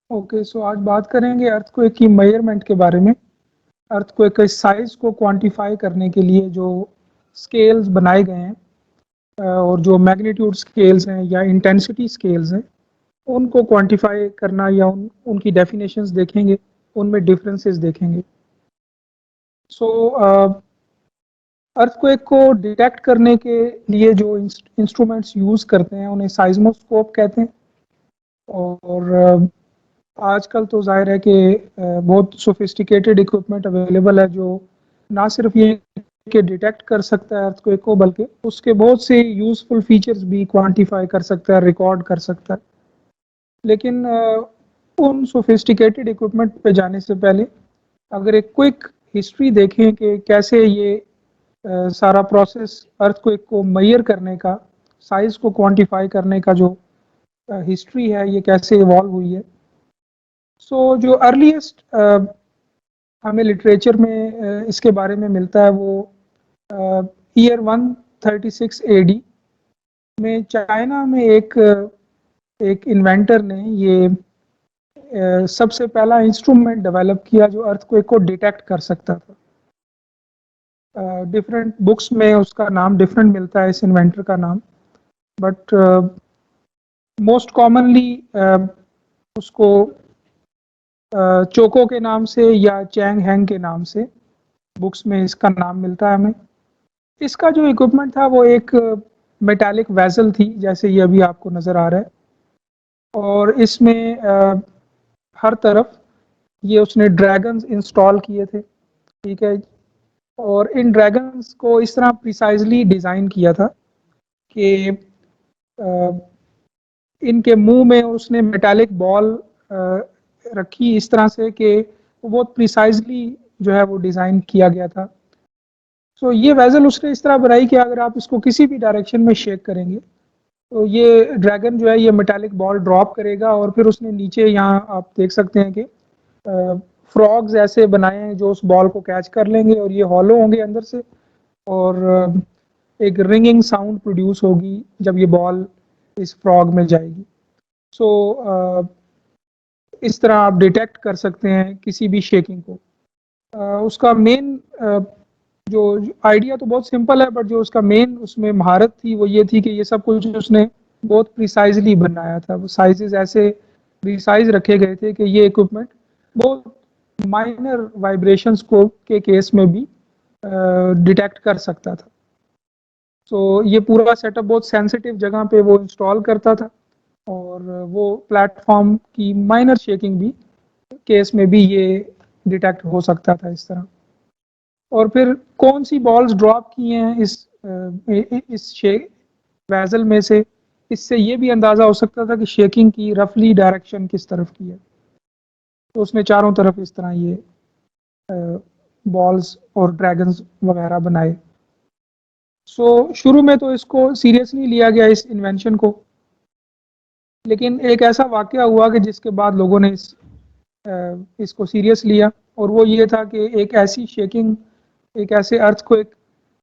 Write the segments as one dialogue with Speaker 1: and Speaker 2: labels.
Speaker 1: Okay, सो आज बात करेंगे अर्थक्वेक की मेजरमेंट के बारे में। अर्थक्वेक के साइज को क्वांटिफाई करने के लिए जो स्केल्स बनाए गए हैं और जो मैग्नीट्यूड स्केल्स हैं या इंटेंसिटी स्केल्स हैं, उनको क्वांटिफाई करना या उनकी डेफिनेशंस देखेंगे, उनमें डिफरेंसेस देखेंगे। सो अर्थक्वेक को डिटेक्ट करने के लिए जो इंस्ट्रूमेंट्स यूज़ करते हैं उन्हें साइज्मोस्कोप कहते हैं। और आजकल तो ज़ाहिर है कि बहुत सोफिस्टिकेटेड इक्विपमेंट अवेलेबल है जो ना सिर्फ ये कि डिटेक्ट कर सकता है अर्थक्वेक को, बल्कि उसके बहुत से यूज़फुल फीचर्स भी क्वांटिफाई कर सकता है, रिकॉर्ड कर सकता है। लेकिन उन सोफिस्टिकेटेड इक्विपमेंट पे जाने से पहले अगर एक क्विक हिस्ट्री देखें कि कैसे ये सारा प्रोसेस अर्थक्वेक को मेजर करने का, साइज को क्वांटिफाई करने का जो हिस्ट्री है, ये कैसे इवॉल्व हुई है। सो जो अर्लीस्ट हमें लिटरेचर में इसके बारे में मिलता है वो ईयर 136 एडी में चाइना में एक इन्वेंटर ने ये सबसे पहला इंस्ट्रूमेंट डेवलप किया जो अर्थक्वेक को डिटेक्ट कर सकता था। डिफरेंट बुक्स में उसका नाम डिफरेंट मिलता है, इस इन्वेंटर का नाम, बट मोस्ट कॉमनली उसको चोको के नाम से या चैंग हैंग के नाम से बुक्स में इसका नाम मिलता है हमें। इसका जो इक्विपमेंट था वो एक मेटालिक वेसल थी, जैसे ये अभी आपको नज़र आ रहा है, और इसमें हर तरफ ये उसने ड्रैगन्स इंस्टॉल किए थे, ठीक है। और इन ड्रैगन्स को इस तरह प्रिसाइजली डिज़ाइन किया था कि इनके मुंह में उसने मेटालिक बॉल रखी इस तरह से कि बहुत प्रिसाइजली जो है वो डिज़ाइन किया गया था। सो ये वेजल उसने इस तरह बनाई कि अगर आप इसको किसी भी डायरेक्शन में शेक करेंगे तो ये ड्रैगन जो है ये मेटालिक बॉल ड्रॉप करेगा, और फिर उसने नीचे यहाँ आप देख सकते हैं कि फ्रॉग्स ऐसे बनाए हैं जो उस बॉल को कैच कर लेंगे और ये हॉलो होंगे अंदर से, और एक रिंगिंग साउंड प्रोड्यूस होगी जब ये बॉल इस फ्रॉग में जाएगी। सो इस तरह आप डिटेक्ट कर सकते हैं किसी भी शेकिंग को। उसका मेन जो आइडिया तो बहुत सिंपल है, बट जो उसका मेन उसमें महारत थी वो ये थी कि ये सब कुछ उसने बहुत प्रिसाइजली बनाया था। वो साइजेस ऐसे प्रिसाइज रखे गए थे कि ये इक्विपमेंट बहुत माइनर वाइब्रेशंस को के केस में भी डिटेक्ट कर सकता था। सो ये पूरा सेटअप बहुत सेंसिटिव जगह पे वो इंस्टॉल करता था, और वो प्लेटफॉर्म की माइनर शेकिंग भी केस में भी ये डिटेक्ट हो सकता था इस तरह। और फिर कौन सी बॉल्स ड्रॉप की हैं इस वेजल में से, इससे ये भी अंदाज़ा हो सकता था कि शेकिंग की रफली डायरेक्शन किस तरफ की है। तो उसने चारों तरफ इस तरह ये बॉल्स और ड्रैगन्स वगैरह बनाए। सो शुरू में तो इसको सीरियसली लिया गया इस इन्वेंशन को, लेकिन एक ऐसा वाक़या हुआ कि जिसके बाद लोगों ने इसको सीरियस लिया, और वो ये था कि एक ऐसी शेकिंग, एक ऐसे अर्थक्वेक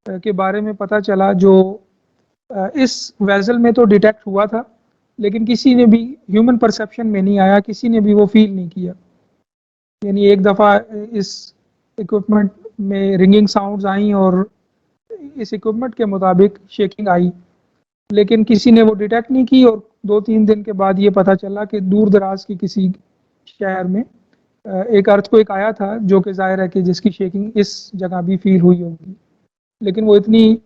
Speaker 1: के बारे में पता चला जो इस वेजल में तो डिटेक्ट हुआ था, लेकिन किसी ने भी ह्यूमन परसेप्शन में नहीं आया, किसी ने भी वो फील नहीं किया। यानी एक दफ़ा इस इक्विपमेंट में रिंगिंग साउंड्स आई और इस इक्विपमेंट के मुताबिक शेकिंग आई, लेकिन किसी ने वो डिटेक्ट नहीं की, और 2-3 दिन के बाद ये पता चला कि दूर दराज की किसी शहर में एक अर्थक्वेक आया था, जो कि ज़ाहिर है कि जिसकी शेकिंग इस जगह भी फील हुई होगी, लेकिन वो इतनी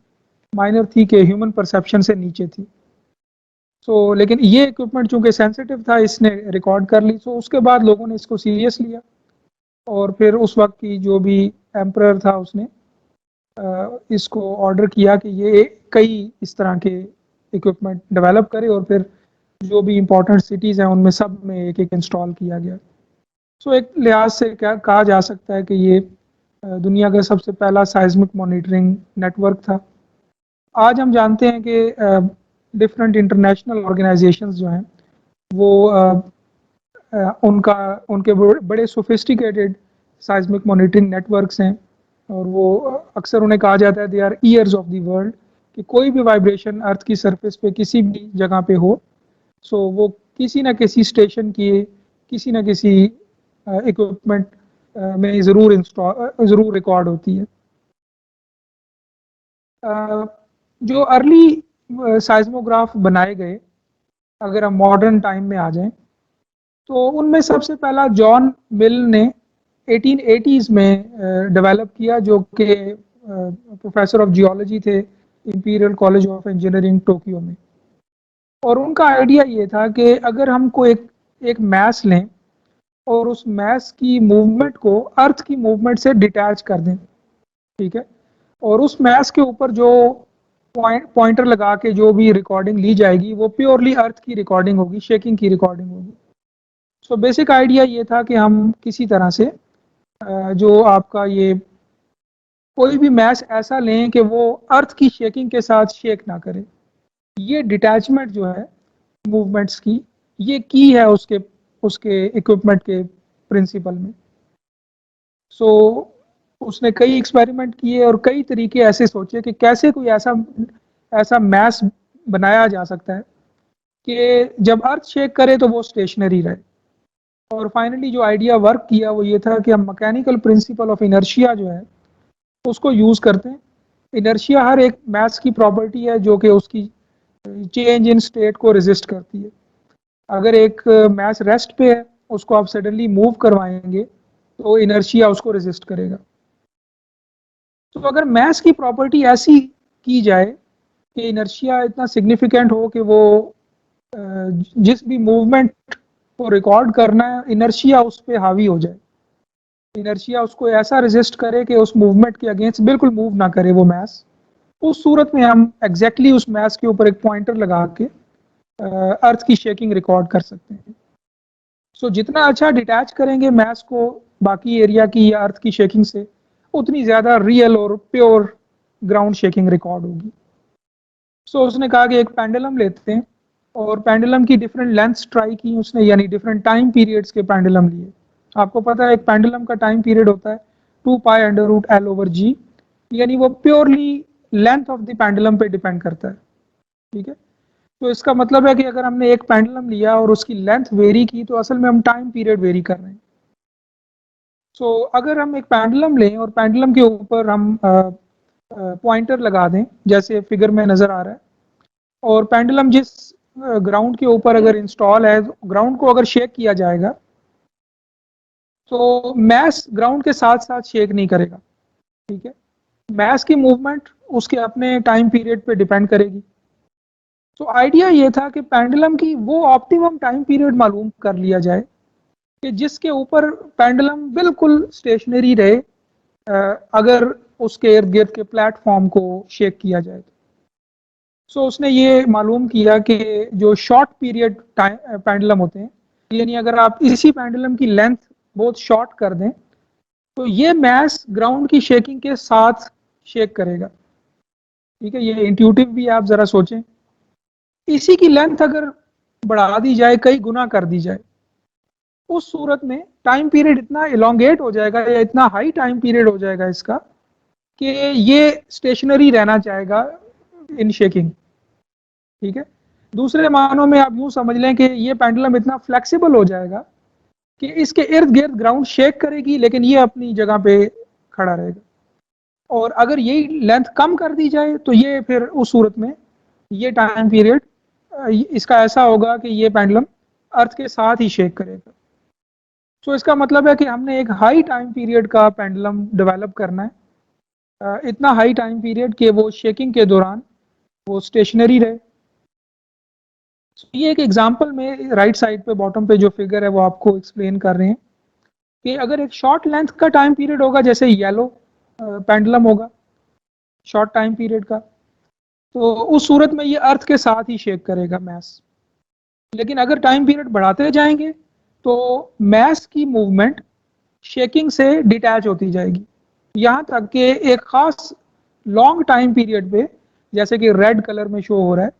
Speaker 1: माइनर थी कि ह्यूमन परसेप्शन से नीचे थी। सो लेकिन ये इक्विपमेंट चूंकि सेंसिटिव था, इसने रिकॉर्ड कर ली। सो उसके बाद लोगों ने इसको सीरियस लिया, और फिर उस वक्त की जो भी एम्परर था उसने इसको ऑर्डर किया कि ये कई इस तरह के इक्विपमेंट डेवलप करे, और फिर जो भी इम्पोर्टेंट सिटीज़ हैं उनमें सब में एक एक इंस्टॉल किया गया। सो एक लिहाज से क्या कहा जा सकता है कि ये दुनिया का सबसे पहला साइज्मिक मॉनिटरिंग नेटवर्क था। आज हम जानते हैं कि डिफरेंट इंटरनेशनल ऑर्गेनाइजेशंस जो हैं वो उनके बड़े सोफिस्टिकेटेड साइज्मिक मॉनिटरिंग नेटवर्क्स हैं, और वो अक्सर उन्हें कहा जाता है they are ears of the world, कि कोई भी वाइब्रेशन अर्थ की सरफेस पे किसी भी जगह पे हो, सो वो किसी ना किसी स्टेशन की किसी न किसी इक्विपमेंट में ज़रूर रिकॉर्ड होती है। जो अर्ली साइज़मोग्राफ बनाए गए, अगर हम मॉडर्न टाइम में आ जाएँ, तो उनमें सबसे पहला जॉन मिल ने 1880s में डेवलप किया, जो कि प्रोफेसर ऑफ जियोलॉजी थे imperial college of engineering Tokyo में। और उनका आइडिया ये था कि अगर हमको एक मैस लें और उस मैस की मूवमेंट को अर्थ की मूवमेंट से डिटैच कर दें, ठीक है, और उस मैस के ऊपर जो पॉइंटर लगा के जो भी रिकॉर्डिंग ली जाएगी वो प्योरली अर्थ की रिकॉर्डिंग होगी, शेकिंग की रिकॉर्डिंग होगी। सो बेसिक आइडिया ये था कि हम किसी तरह से जो आपका ये कोई भी मैस ऐसा लें कि वो अर्थ की शेकिंग के साथ शेक ना करे। ये डिटैचमेंट जो है मूवमेंट्स की, ये की है उसके उसके इक्विपमेंट के प्रिंसिपल में। सो उसने कई एक्सपेरिमेंट किए और कई तरीके ऐसे सोचे कि कैसे कोई ऐसा ऐसा मैस बनाया जा सकता है कि जब अर्थ शेक करे तो वो स्टेशनरी रहे। और फाइनली जो आइडिया वर्क किया वो ये था कि हम मैकेनिकल प्रिंसिपल ऑफ इनर्शिया जो है उसको यूज़ करते हैं। इनर्शिया हर एक मैस की प्रॉपर्टी है जो कि उसकी चेंज इन स्टेट को रेजिस्ट करती है। अगर एक मैस रेस्ट पे है, उसको आप सडनली मूव करवाएंगे तो इनर्शिया उसको रेजिस्ट करेगा। तो अगर मैस की प्रॉपर्टी ऐसी की जाए कि इनर्शिया इतना सिग्निफिकेंट हो कि वो जिस भी मूवमेंट को रिकॉर्ड करना है, इनर्शिया उस पर हावी हो जाए, इनर्शिया उसको ऐसा रेजिस्ट करे कि उस मूवमेंट के अगेंस्ट बिल्कुल मूव ना करे वो मैस, उस सूरत में हम एग्जैक्टली उस मैस के ऊपर एक पॉइंटर लगा के अर्थ की शेकिंग रिकॉर्ड कर सकते हैं। सो जितना अच्छा डिटैच करेंगे मैस को बाकी एरिया की या अर्थ की शेकिंग से, उतनी ज़्यादा रियल और प्योर ग्राउंड शेकिंग रिकॉर्ड होगी। सो उसने कहा कि एक पेंडुलम लेते हैं और पेंडुलम की डिफरेंट लेंथ्स ट्राई की उसने, यानी डिफरेंट टाइम पीरियड्स के पेंडुलम लिए। आपको पता है एक पेंडुलम का टाइम पीरियड होता है 2π√L/g, यानी वो purely length of the pendulum पे डिपेंड करता है, ठीक है। तो इसका मतलब है कि अगर हमने एक पेंडुलम लिया और उसकी लेंथ वेरी की तो असल में हम टाइम पीरियड वेरी कर रहे हैं। सो अगर हम एक पेंडुलम लें और पेंडुलम के ऊपर हम पॉइंटर लगा दें जैसे फिगर में नज़र आ रहा है, और पेंडुलम जिस ग्राउंड के ऊपर अगर इंस्टॉल है, ग्राउंड को अगर शेक किया जाएगा तो मैस ग्राउंड के साथ साथ शेक नहीं करेगा, ठीक है। मैस की मूवमेंट उसके अपने टाइम पीरियड पे डिपेंड करेगी। तो आइडिया ये था कि पेंडुलम की वो ऑप्टिमम टाइम पीरियड मालूम कर लिया जाए कि जिसके ऊपर पेंडुलम बिल्कुल स्टेशनरी रहे अगर उसके इर्द गिर्द के प्लेटफॉर्म को शेक किया जाए। सो उसने ये मालूम किया कि जो शॉर्ट पीरियड टाइम पेंडुलम होते हैं, यानी अगर आप इसी पेंडुलम की लेंथ बहुत शॉर्ट कर दें तो ये मैस ग्राउंड की शेकिंग के साथ शेक करेगा, ठीक है। ये इंट्यूटिव भी आप ज़रा सोचें, इसी की लेंथ अगर बढ़ा दी जाए, कई गुना कर दी जाए, उस सूरत में टाइम पीरियड इतना इलोंगेट हो जाएगा या इतना हाई टाइम पीरियड हो जाएगा इसका कि ये स्टेशनरी रहना चाहेगा इन शेकिंग, ठीक है। दूसरे मानों में आप यूं समझ लें कि ये पेंडुलम इतना फ्लेक्सिबल हो जाएगा कि इसके इर्द गिर्द ग्राउंड शेक करेगी लेकिन ये अपनी जगह पे खड़ा रहेगा। और अगर यही लेंथ कम कर दी जाए तो ये फिर उस सूरत में ये टाइम पीरियड इसका ऐसा होगा कि ये पेंडुलम अर्थ के साथ ही शेक करेगा। सो इसका मतलब है कि हमने एक हाई टाइम पीरियड का पेंडुलम डेवलप करना है, इतना हाई टाइम पीरियड कि वो शेकिंग के दौरान वो स्टेशनरी रहे। ये एक एग्जांपल में राइट साइड पे बॉटम पे जो फिगर है वो आपको एक्सप्लेन कर रहे हैं कि अगर एक शॉर्ट लेंथ का टाइम पीरियड होगा, जैसे येलो पेंडुलम होगा शॉर्ट टाइम पीरियड का, तो उस सूरत में ये अर्थ के साथ ही शेक करेगा मैस। लेकिन अगर टाइम पीरियड बढ़ाते जाएंगे तो मैस की मूवमेंट शेकिंग से डिटैच होती जाएगी, यहाँ तक कि एक खास लॉन्ग टाइम पीरियड पे, जैसे कि रेड कलर में शो हो रहा है,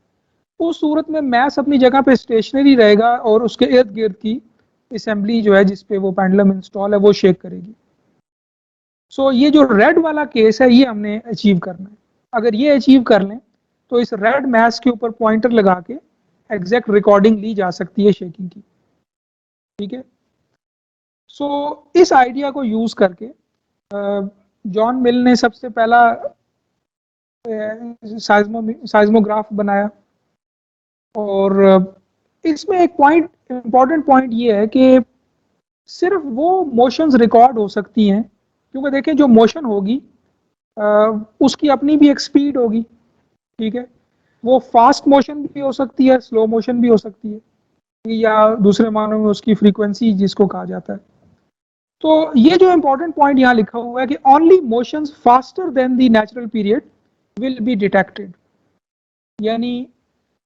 Speaker 1: उस सूरत में मैस अपनी जगह पे स्टेशनरी रहेगा और उसके इर्द गिर्द की असेंबली जो है जिसपे वो पेंडुलम इंस्टॉल है वो शेक करेगी। सो ये जो रेड वाला केस है ये हमने अचीव करना है। अगर ये अचीव कर लें तो इस रेड मैस के ऊपर पॉइंटर लगा के एग्जैक्ट रिकॉर्डिंग ली जा सकती है शेकिंग की, ठीक है। सो इस आइडिया को यूज करके जॉन मिल ने सबसे पहला साइज्मोग्राफ बनाया। और इसमें एक पॉइंट, इम्पॉर्टेंट पॉइंट ये है कि सिर्फ वो मोशंस रिकॉर्ड हो सकती हैं, क्योंकि देखें जो मोशन होगी उसकी अपनी भी एक स्पीड होगी, ठीक है। वो फास्ट मोशन भी हो सकती है, स्लो मोशन भी हो सकती है, या दूसरे मानों में उसकी फ्रीक्वेंसी जिसको कहा जाता है। तो ये जो इंपॉर्टेंट पॉइंट यहाँ लिखा हुआ है कि only motions faster than the natural period will be detected. यानी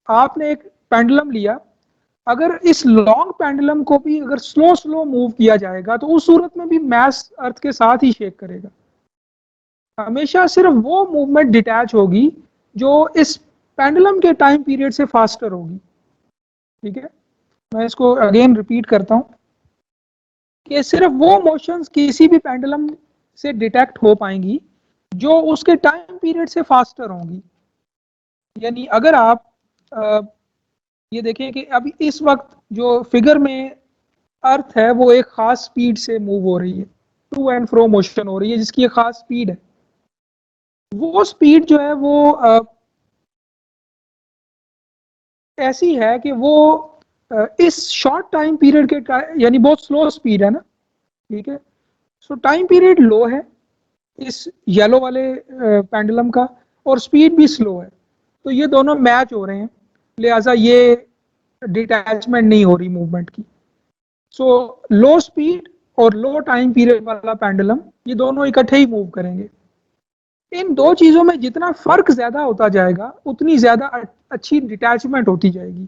Speaker 1: आपने एक पेंडुलम लिया, अगर इस लॉन्ग पेंडुलम को भी अगर स्लो स्लो मूव किया जाएगा तो उस सूरत में भी मैस अर्थ के साथ ही शेक करेगा। हमेशा सिर्फ वो मूवमेंट डिटैच होगी जो इस पेंडुलम के टाइम पीरियड से फास्टर होगी, ठीक है। मैं इसको अगेन रिपीट करता हूं कि सिर्फ वो मोशंस किसी भी पेंडुलम से डिटेक्ट हो पाएंगी जो उसके टाइम पीरियड से फास्टर होंगी। यानी अगर आप ये देखें कि अभी इस वक्त जो फिगर में अर्थ है वो एक खास स्पीड से मूव हो रही है, टू एंड फ्रो मोशन हो रही है जिसकी एक खास स्पीड है। वो स्पीड जो है वो ऐसी है कि वो इस शॉर्ट टाइम पीरियड के, यानी बहुत स्लो स्पीड है ना, ठीक है। सो टाइम पीरियड लो है इस येलो वाले पेंडुलम का, और स्पीड भी स्लो है, तो ये दोनों मैच हो रहे हैं, लिहाजा ये डिटैचमेंट नहीं हो रही मूवमेंट की। सो लो स्पीड और लो टाइम पीरियड वाला पेंडुलम ये दोनों इकट्ठे ही मूव करेंगे। इन दो चीजों में जितना फर्क ज्यादा होता जाएगा उतनी ज्यादा अच्छी डिटैचमेंट होती जाएगी,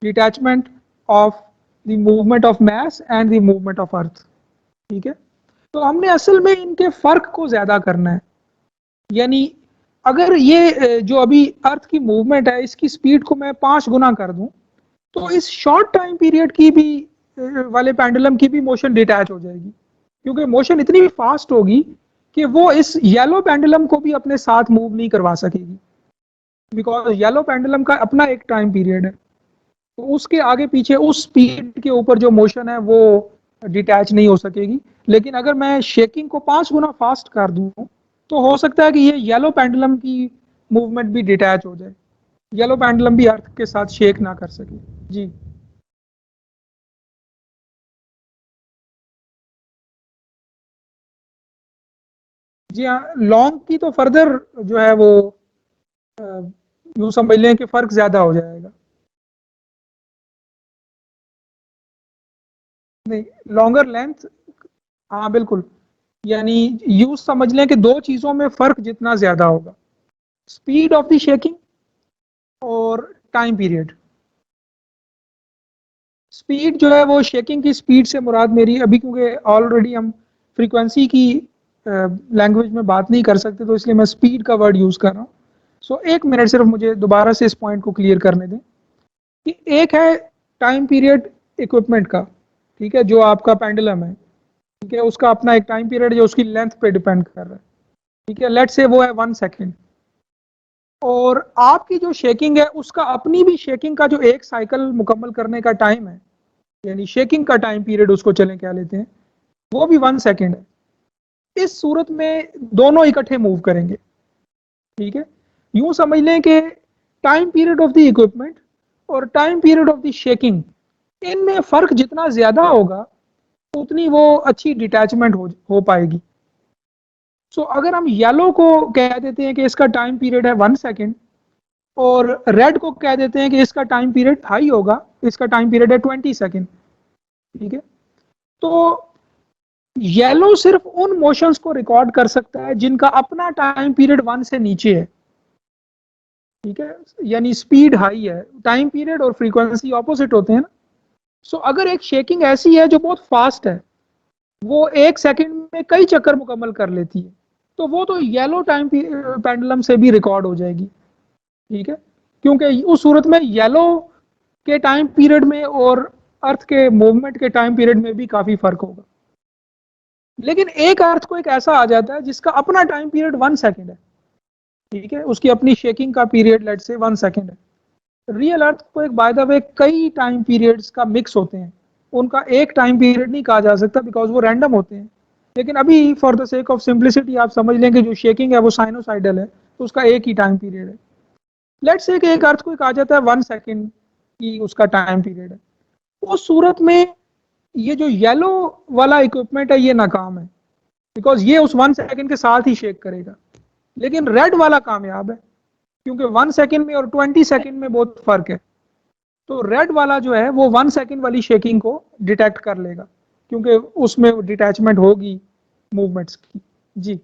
Speaker 1: detachment of the movement of mass and the movement of earth, ठीक है। तो हमने असल में इनके फर्क को ज्यादा करना है। यानी अगर ये जो अभी अर्थ की मूवमेंट है इसकी स्पीड को मैं 5 गुना कर दूं तो इस शॉर्ट टाइम पीरियड की भी वाले पेंडुलम की भी मोशन डिटैच हो जाएगी, क्योंकि मोशन इतनी फास्ट होगी कि वो इस येलो पेंडुलम को भी अपने साथ मूव नहीं करवा सकेगी, बिकॉज येलो पेंडुलम का अपना एक टाइम पीरियड है, तो उसके आगे पीछे उस स्पीड के ऊपर जो मोशन है वो डिटैच नहीं हो सकेगी। लेकिन अगर मैं शेकिंग को 5 गुना फास्ट कर दूं तो हो सकता है कि ये येलो पेंडुलम की मूवमेंट भी डिटैच हो जाए, येलो पेंडुलम भी अर्थ के साथ शेक ना कर सके। जी जी हाँ, लॉन्ग की तो फर्दर जो है वो यूं समझ लें कि फर्क ज्यादा हो जाएगा। नहीं, लॉन्गर लेंथ, हाँ बिल्कुल। यानी यूं समझ लें कि दो चीजों में फर्क जितना ज्यादा होगा, स्पीड ऑफ द शेकिंग और टाइम पीरियड। स्पीड जो है वो शेकिंग की स्पीड से मुराद मेरी अभी, क्योंकि ऑलरेडी हम फ्रीक्वेंसी की लैंग्वेज में बात नहीं कर सकते तो इसलिए मैं स्पीड का वर्ड यूज कर रहा हूँ। सो एक मिनट सिर्फ मुझे दोबारा से इस पॉइंट को क्लियर करने दें कि एक है टाइम पीरियड इक्विपमेंट का, ठीक है, जो आपका पेंडुलम है, ठीक है, उसका अपना एक टाइम पीरियड जो उसकी लेंथ पे डिपेंड कर रहा है, ठीक है, लेट से वो है 1 सेकेंड। और आपकी जो शेकिंग है उसका अपनी भी शेकिंग का जो एक साइकिल मुकम्मल करने का टाइम है, यानी शेकिंग का टाइम पीरियड उसको चलें क्या लेते हैं, वो भी 1 सेकेंड है। इस सूरत में दोनों इकट्ठे मूव करेंगे, ठीक है। यूं समझ लें कि time period of the equipment और time period of the shaking, इनमें फर्क जितना ज्यादा होगा उतनी वो अच्छी डिटैचमेंट हो पाएगी। सो अगर हम येलो को कह देते हैं कि इसका टाइम पीरियड है 1 सेकेंड, और रेड को कह देते हैं कि इसका टाइम पीरियड हाई होगा, इसका टाइम पीरियड है 20 सेकेंड, ठीक है। तो येलो सिर्फ उन मोशंस को रिकॉर्ड कर सकता है जिनका अपना टाइम पीरियड 1 से नीचे है, ठीक है। यानी स्पीड हाई है, टाइम पीरियड और फ्रीक्वेंसी ऑपोजिट होते हैं ना। सो अगर एक शेकिंग ऐसी है जो बहुत फास्ट है, वो 1 सेकेंड में कई चक्कर मुकम्मल कर लेती है, तो वो तो येलो टाइम पेंडुलम से भी रिकॉर्ड हो जाएगी, ठीक है। क्योंकि उस सूरत में येलो के टाइम पीरियड में और अर्थ के मूवमेंट के टाइम पीरियड में भी काफी फर्क होगा। लेकिन एक अर्थ को एक ऐसा आ जाता है जिसका अपना टाइम पीरियड 1 सेकेंड है, ठीक है, उसकी अपनी शेकिंग का पीरियड लेट से 1 सेकेंड है। रियल अर्थ को एक बाय द वे कई टाइम पीरियड्स का मिक्स होते हैं, उनका एक टाइम पीरियड नहीं कहा जा सकता बिकॉज वो रैंडम होते हैं। लेकिन अभी for the sake of simplicity आप समझ लें कि जो शेकिंग है वो साइनोसाइडल है, तो उसका एक ही टाइम पीरियड है। लेट्स से कि एक अर्थक्वेक आ जाता है 1 सेकेंड की उसका टाइम पीरियड है, उस सूरत में ये जो येलो वाला इक्विपमेंट है ये नाकाम है बिकॉज ये उस 1 सेकेंड के साथ ही शेक करेगा। लेकिन रेड वाला कामयाब है क्योंकि 1 सेकेंड में और 20 सेकेंड में बहुत फर्क है। तो रेड वाला जो है वो 1 सेकेंड वाली शेकिंग को डिटेक्ट कर लेगा क्योंकि उसमें डिटैचमेंट होगी मूवमेंट्स की। जी,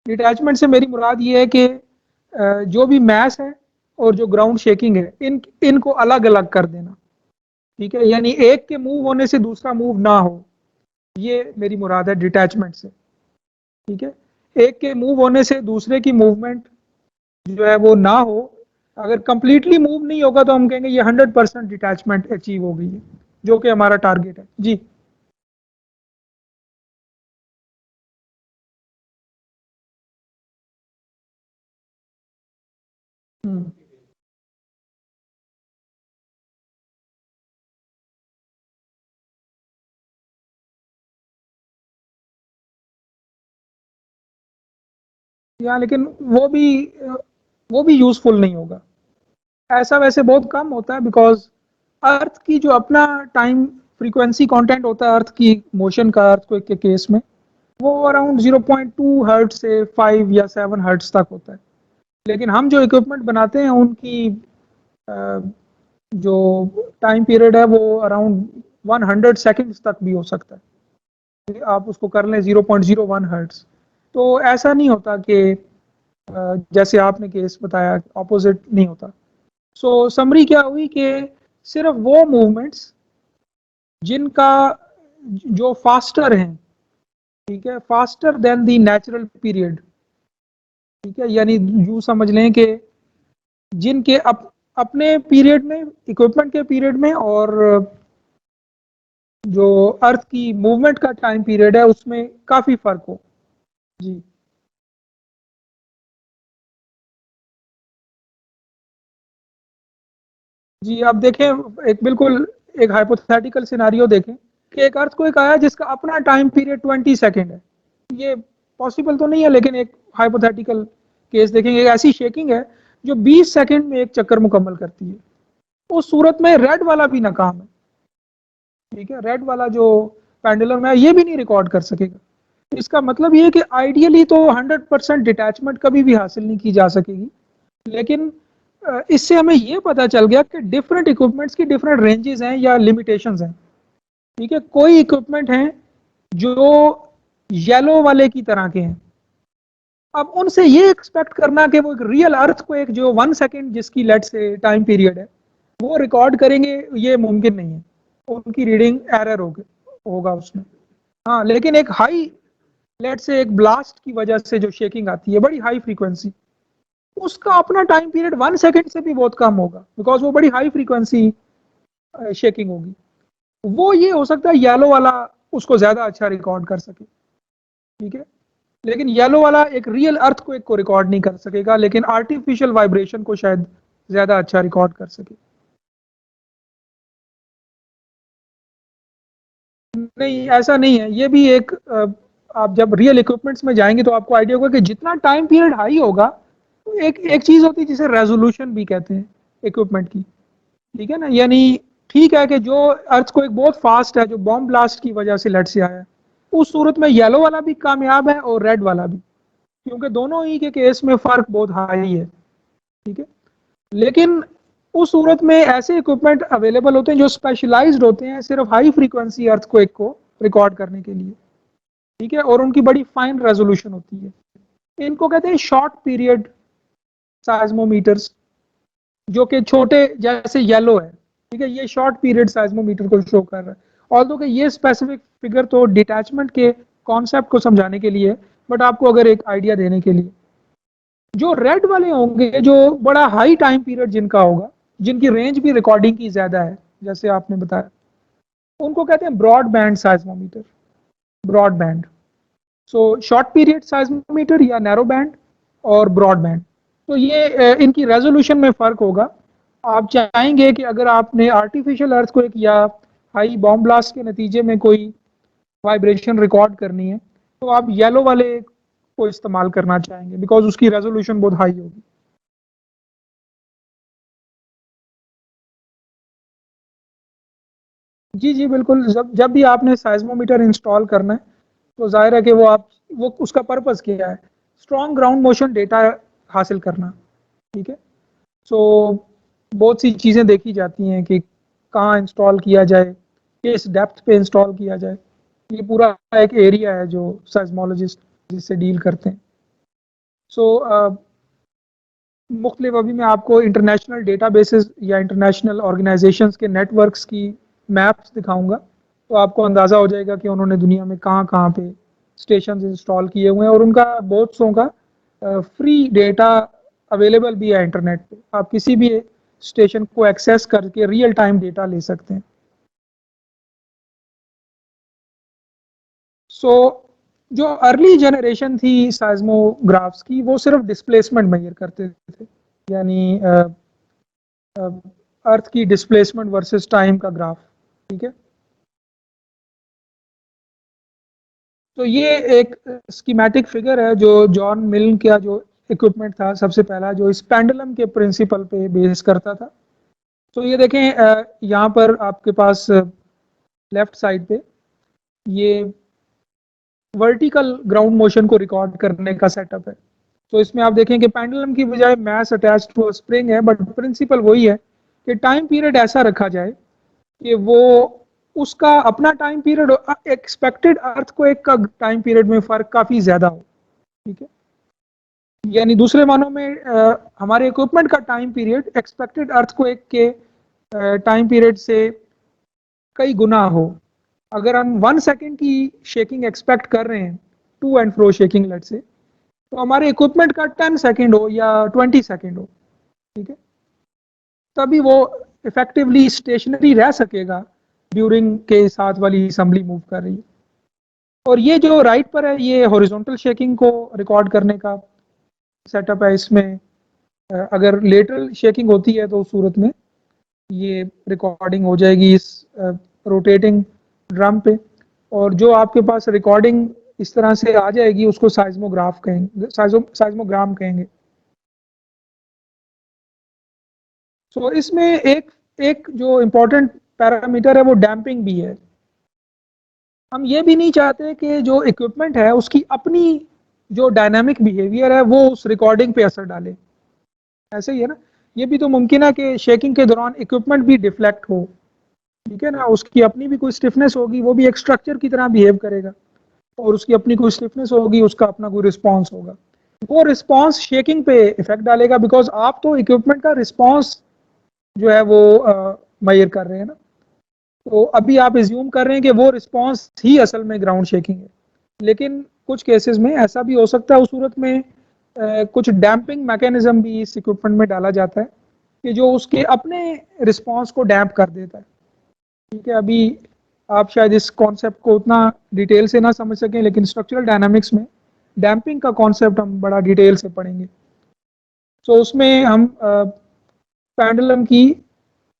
Speaker 1: डिटैचमेंट से मेरी मुराद ये है कि जो भी मैस है और जो ग्राउंड शेकिंग है इनको अलग अलग कर देना। ठीक है, यानी एक के मूव होने से दूसरा मूव ना हो, ये मेरी मुराद है डिटैचमेंट से। ठीक है, एक के मूव होने से दूसरे की मूवमेंट जो है वो ना हो। अगर कंप्लीटली मूव नहीं होगा तो हम कहेंगे ये 100% डिटैचमेंट अचीव हो गई है, जो कि हमारा टारगेट है। जी। हम्म। या लेकिन वो भी यूजफुल नहीं होगा। ऐसा वैसे बहुत कम होता है बिकॉज अर्थ की जो अपना टाइम फ्रीक्वेंसी कंटेंट होता है अर्थ की मोशन का, अर्थ को के केस में वो अराउंड 0.2 हर्ट से 5 या 7 हर्ट्स तक होता है। लेकिन हम जो इक्विपमेंट बनाते हैं उनकी अ, जो टाइम पीरियड है वो अराउंड 100 सेकेंड्स तक भी हो सकता है। आप उसको कर लें 0.01 हर्ट्स। तो ऐसा नहीं होता कि जैसे आपने केस बताया ऑपोजिट नहीं होता। सो समरी क्या हुई कि सिर्फ वो मूवमेंट्स जिनका जो फास्टर हैं, ठीक है, faster than the natural period. ठीक है, यानी यूं समझ लें कि जिनके अपने पीरियड में, इक्विपमेंट के पीरियड में और जो अर्थ की मूवमेंट का टाइम पीरियड है उसमें काफी फर्क हो। जी। जी, आप देखें एक बिल्कुल एक हाइपोथेटिकल सिनारियो देखें कि एक अर्थक्वेक आया जिसका अपना टाइम पीरियड 20 सेकेंड है। ये पॉसिबल तो नहीं है लेकिन एक हाइपोथेटिकल केस देखेंगे, एक ऐसी शेकिंग है जो 20 सेकेंड में एक चक्कर मुकम्मल करती है। उस सूरत में रेड वाला भी नाकाम है। ठीक है, रेड वाला जो पेंडुलम है ये भी नहीं रिकॉर्ड कर सकेगा। इसका मतलब ये है कि आइडियली तो 100% डिटैचमेंट कभी भी हासिल नहीं की जा सकेगी। लेकिन इससे हमें ये पता चल गया कि डिफरेंट इक्विपमेंट्स की डिफरेंट रेंजेस हैं या लिमिटेशंस हैं। ठीक है, कोई इक्विपमेंट हैं जो येलो वाले की तरह के हैं। अब उनसे ये एक्सपेक्ट करना कि वो एक रियल अर्थ को एक जो 1 सेकेंड जिसकी लेट से टाइम पीरियड है वो रिकॉर्ड करेंगे, ये मुमकिन नहीं है। उनकी रीडिंग एरर होगा उसमें। हाँ, लेकिन एक हाई लेट से एक ब्लास्ट की वजह से जो शेकिंग आती है बड़ी हाई फ्रीक्वेंसी, उसका अपना टाइम पीरियड 1 सेकेंड से भी बहुत कम होगा बिकॉज वो बड़ी हाई फ्रीक्वेंसी शेकिंग होगी। वो ये हो सकता है येलो वाला उसको ज्यादा अच्छा रिकॉर्ड कर सके। ठीक है, लेकिन येलो वाला एक रियल अर्थ को एक को रिकॉर्ड नहीं कर सकेगा लेकिन आर्टिफिशियल वाइब्रेशन को शायद ज्यादा अच्छा रिकॉर्ड कर सके। नहीं, ऐसा नहीं है। ये भी एक आप जब रियल इक्विपमेंट्स में जाएंगे तो आपको आइडिया होगा कि जितना टाइम पीरियड हाई होगा, तो एक एक चीज होती है जिसे रेजोल्यूशन भी कहते हैं इक्विपमेंट की। ठीक है ना, यानी ठीक है कि जो अर्थ को एक बहुत फास्ट है जो बॉम्ब ब्लास्ट की वजह से लेट से आया है, उस सूरत में येलो वाला भी कामयाब है और रेड वाला भी, क्योंकि दोनों ही के केस में फर्क बहुत हाई है। ठीक है, लेकिन उस सूरत में ऐसे इक्विपमेंट अवेलेबल होते हैं जो स्पेशलाइज्ड होते हैं सिर्फ हाई फ्रीक्वेंसी अर्थक्वेक को रिकॉर्ड करने के लिए। ठीक है, और उनकी बड़ी फाइन रेजोल्यूशन होती है। इनको कहते हैं शॉर्ट पीरियड साइज्मोमीटर्स, जो कि छोटे जैसे येलो है। ठीक है, ये शॉर्ट पीरियड साइज्मोमीटर को शो कर रहा है। ऑल्दो कि ये स्पेसिफिक फिगर तो डिटैचमेंट के कॉन्सेप्ट को समझाने के लिए, बट आपको अगर एक आइडिया देने के लिए, जो रेड वाले होंगे जो बड़ा हाई टाइम पीरियड जिनका होगा, जिनकी रेंज भी रिकॉर्डिंग की ज्यादा है जैसे आपने बताया, उनको कहते हैं broad band seismometer. Broad band, so short period seismometer या नैरो बैंड और ब्रॉड बैंड। तो ये इनकी रेजोल्यूशन में फर्क होगा। आप चाहेंगे कि अगर आपने आर्टिफिशियल अर्थक्वेक या हाई बॉम्ब ब्लास्ट के नतीजे में कोई वाइब्रेशन रिकॉर्ड करनी है तो आप येलो वाले को इस्तेमाल करना चाहेंगे बिकॉज उसकी रेजोल्यूशन बहुत हाई होगी। जी जी बिल्कुल, जब जब भी आपने साइज्मोमीटर इंस्टॉल करना है तो जाहिर है कि वो उसका पर्पस क्या है, स्ट्रॉन्ग ग्राउंड मोशन डेटा हासिल करना। ठीक है, सो बहुत सी चीज़ें देखी जाती हैं कि कहाँ इंस्टॉल किया जाए, किस डेप्थ पे इंस्टॉल किया जाए। ये पूरा एक एरिया है जो साइज्मोलॉजिस्ट जिससे डील करते हैं। सो मुख्तलिफ अभी मैं आपको इंटरनेशनल डेटाबेसेस या इंटरनेशनल ऑर्गेनाइजेशंस के नेटवर्क्स की मैप्स दिखाऊंगा, तो आपको अंदाज़ा हो जाएगा कि उन्होंने दुनिया में कहाँ कहाँ पे स्टेशन इंस्टॉल किए हुए हैं और उनका बहुत सौ का फ्री डेटा अवेलेबल भी है इंटरनेट पे। आप किसी भी स्टेशन को एक्सेस करके रियल टाइम डेटा ले सकते हैं। सो जो अर्ली जनरेशन थी साइज्मोग्राफ्स की वो सिर्फ डिस्प्लेसमेंट मेजर करते थे, यानी अर्थ की डिस्प्लेसमेंट वर्सेस टाइम का ग्राफ। ठीक है, तो ये एक स्कीमेटिक फिगर है जो जॉन मिल्न का जो इक्विपमेंट था सबसे पहला, जो इस पेंडुलम के प्रिंसिपल पे बेस करता था। तो ये देखें, यहाँ पर आपके पास लेफ्ट साइड पे ये वर्टिकल ग्राउंड मोशन को रिकॉर्ड करने का सेटअप है। तो इसमें आप देखें कि पेंडुलम की बजाय मैस अटैच्ड टू स्प्रिंग है, बट प्रिंसिपल वही है कि टाइम पीरियड ऐसा रखा जाए कि वो उसका अपना टाइम पीरियड एक्सपेक्टेड अर्थक्वेक का टाइम पीरियड में फर्क काफी ज्यादा हो। ठीक है, यानी दूसरे मानों में हमारे इक्विपमेंट का टाइम पीरियड एक्सपेक्टेड अर्थक्वेक के टाइम पीरियड से कई गुना हो। अगर हम 1 सेकेंड की शेकिंग एक्सपेक्ट कर रहे हैं, to and fro shaking late से, तो हमारे इक्विपमेंट का 10 सेकेंड हो या 20 सेकेंड हो। ठीक है, तभी वो इफेक्टिवली स्टेशनरी रह सकेगा ड्यूरिंग के साथ वाली असम्बली मूव कर रही है। और ये जो राइट पर है ये हॉरिजॉन्टल शेकिंग को रिकॉर्ड करने का सेटअप है। इसमें अगर लेटरल शेकिंग होती है तो उस सूरत में ये रिकॉर्डिंग हो जाएगी इस रोटेटिंग ड्रम पे, और जो आपके पास रिकॉर्डिंग इस तरह से आ जाएगी उसको साइज्मोग्राफ कहेंगे, साइज्मोग्राम कहेंगे। सो इसमें एक एक जो इम्पोर्टेंट पैरामीटर है वो डैम्पिंग भी है। हम ये भी नहीं चाहते कि जो इक्विपमेंट है उसकी अपनी जो डायनामिक बिहेवियर है वो उस रिकॉर्डिंग पे असर डाले। ऐसे ही है ना, ये भी तो मुमकिन है कि शेकिंग के दौरान इक्विपमेंट भी डिफ्लेक्ट हो। ठीक है ना, उसकी अपनी भी कोई स्टिफनेस होगी, वो भी एक स्ट्रक्चर की तरह बिहेव करेगा, और उसकी अपनी कोई स्टिफनेस होगी, उसका अपना कोई रिस्पॉन्स होगा। वो रिस्पॉन्स शेकिंग पे इफेक्ट डालेगा बिकॉज आप तो इक्विपमेंट का रिस्पॉन्स जो है वो मेजर कर रहे हैं ना। तो अभी आप एज्यूम कर रहे हैं कि वो रिस्पॉन्स ही असल में ग्राउंड शेकिंग है, लेकिन कुछ केसेस में ऐसा भी हो सकता है, उस सूरत में कुछ डैम्पिंग मैकेनिज्म भी इस इक्विपमेंट में डाला जाता है कि जो उसके अपने रिस्पॉन्स को डैम्प कर देता है। ठीक है, अभी आप शायद इस कॉन्सेप्ट को उतना डिटेल से ना समझ सकें, लेकिन स्ट्रक्चरल डायनामिक्स में डैम्पिंग का कॉन्सेप्ट हम बड़ा डिटेल से पढ़ेंगे। तो उसमें हम पेंडुलम की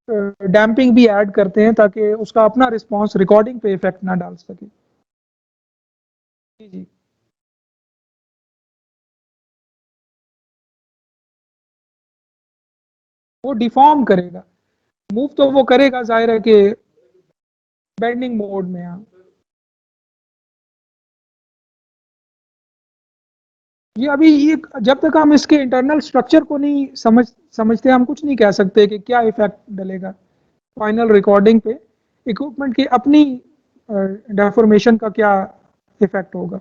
Speaker 1: डैम्पिंग भी ऐड करते हैं ताकि उसका अपना रिस्पॉन्स रिकॉर्डिंग पे इफेक्ट ना डाल सके। जी जी, वो डिफॉर्म करेगा, मूव तो वो करेगा, जाहिर है कि बेंडिंग मोड में। हाँ, ये अभी ये जब तक हम इसके इंटरनल स्ट्रक्चर को नहीं समझते हम कुछ नहीं कह सकते कि क्या इफेक्ट डलेगा फाइनल रिकॉर्डिंग पे, इक्विपमेंट की अपनी डेफॉर्मेशन का क्या इफेक्ट होगा।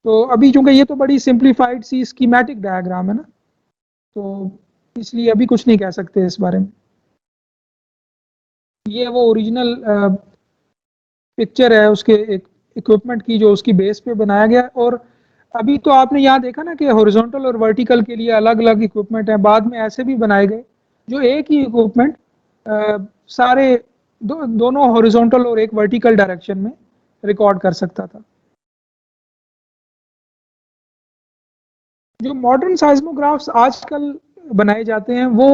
Speaker 1: तो अभी चूंकि ये तो बड़ी सिंप्लीफाइड सी स्कीमेटिक डायग्राम है ना, तो इसलिए अभी कुछ नहीं कह सकते इस बारे में। ये वो ओरिजिनल पिक्चर है उसके एक इक्विपमेंट की जो उसकी बेस पे बनाया गया है। और अभी तो आपने यहाँ देखा ना कि हॉरिजॉन्टल और वर्टिकल के लिए अलग अलग इक्विपमेंट है, बाद में ऐसे भी बनाए गए जो एक ही इक्विपमेंट सारे दोनों हॉरिजॉन्टल और एक वर्टिकल डायरेक्शन में रिकॉर्ड कर सकता था। जो मॉडर्न साइज्मोग्राफ्स आजकल बनाए जाते हैं वो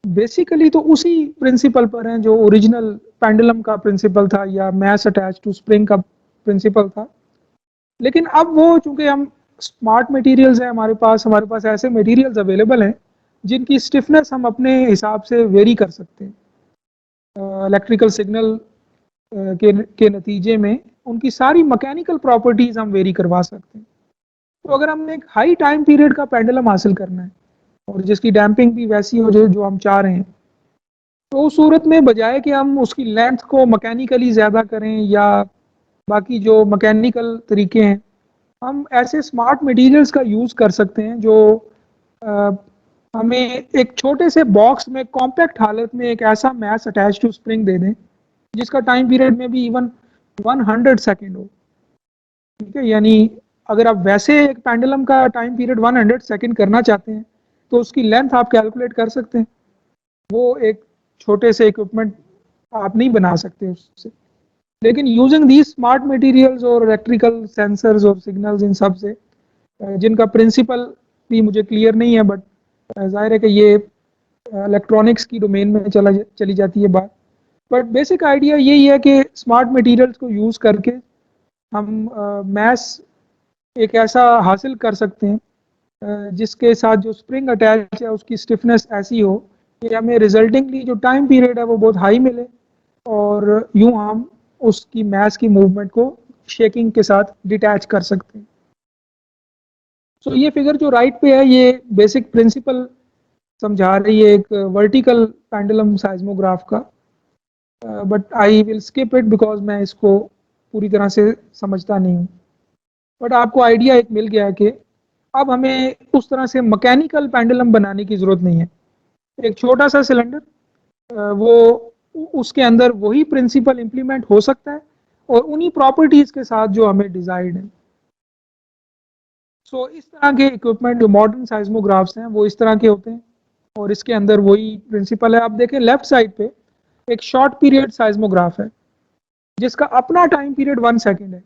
Speaker 1: बेसिकली तो उसी प्रिंसिपल पर हैं जो ओरिजिनल पेंडुलम का प्रिंसिपल था या मैस अटैच टू स्प्रिंग का प्रिंसिपल था। लेकिन अब वो चूंकि हम स्मार्ट मटेरियल्स हैं हमारे पास ऐसे मटेरियल्स अवेलेबल हैं जिनकी स्टिफनेस हम अपने हिसाब से वेरी कर सकते हैं इलेक्ट्रिकल सिग्नल के नतीजे में उनकी सारी मैकेनिकल प्रॉपर्टीज हम वेरी करवा सकते हैं। तो अगर हमने एक हाई टाइम पीरियड का पेंडुलम हासिल करना है और जिसकी डैम्पिंग भी वैसी हो जो हम चाह रहे हैं, तो उस सूरत में बजाय कि हम उसकी लेंथ को मैकेनिकली ज़्यादा करें या बाकी जो मैकेनिकल तरीके हैं, हम ऐसे स्मार्ट मटेरियल्स का यूज़ कर सकते हैं जो अ, हमें एक छोटे से बॉक्स में कॉम्पैक्ट हालत में एक ऐसा मैस अटैच टू स्प्रिंग दे दें जिसका टाइम पीरियड में भी इवन 100 सेकेंड हो। ठीक है, यानी अगर आप वैसे एक पेंडुलम का टाइम पीरियड 100 सेकेंड करना चाहते हैं तो उसकी लेंथ आप कैलकुलेट कर सकते हैं। वो एक छोटे से इक्विपमेंट आप नहीं बना सकते उससे। लेकिन यूजिंग दी स्मार्ट मटेरियल्स और इलेक्ट्रिकल सेंसर्स और सिग्नल्स इन सब से जिनका प्रिंसिपल भी मुझे क्लियर नहीं है, बट जाहिर है कि ये इलेक्ट्रॉनिक्स की डोमेन में चली जाती है बात। बट बेसिक आइडिया यही है कि स्मार्ट मटेरियल्स को यूज़ करके हम मैस एक ऐसा हासिल कर सकते हैं जिसके साथ जो स्प्रिंग अटैच है उसकी स्टिफनेस ऐसी हो कि हमें रिजल्टिंगली जो टाइम पीरियड है वो बहुत हाई मिले और यूं हम उसकी मैस की मूवमेंट को शेकिंग के साथ डिटैच कर सकते हैं। सो ये फिगर जो राइट पे है ये बेसिक प्रिंसिपल समझा रही है एक वर्टिकल पेंडुलम साइज्मोग्राफ का, but I will skip it because मैं इसको पूरी तरह से समझता नहीं हूँ। बट आपको आइडिया एक मिल गया कि अब हमें उस तरह से मैकेनिकल पेंडुलम बनाने की ज़रूरत नहीं है। एक छोटा सा सिलेंडर, वो उसके अंदर वही प्रिंसिपल इम्प्लीमेंट हो सकता है और उन्हीं प्रॉपर्टीज़ के साथ जो हमें डिज़ायर्ड है। सो इस तरह के इक्विपमेंट जो मॉडर्न साइज्मोग्राफ्स हैं वो इस तरह के होते हैं और इसके अंदर वही प्रिंसिपल है। आप देखें लेफ्ट साइड पे एक शॉर्ट पीरियड साइज्मोग्राफ है जिसका अपना टाइम पीरियड 1 सेकेंड है।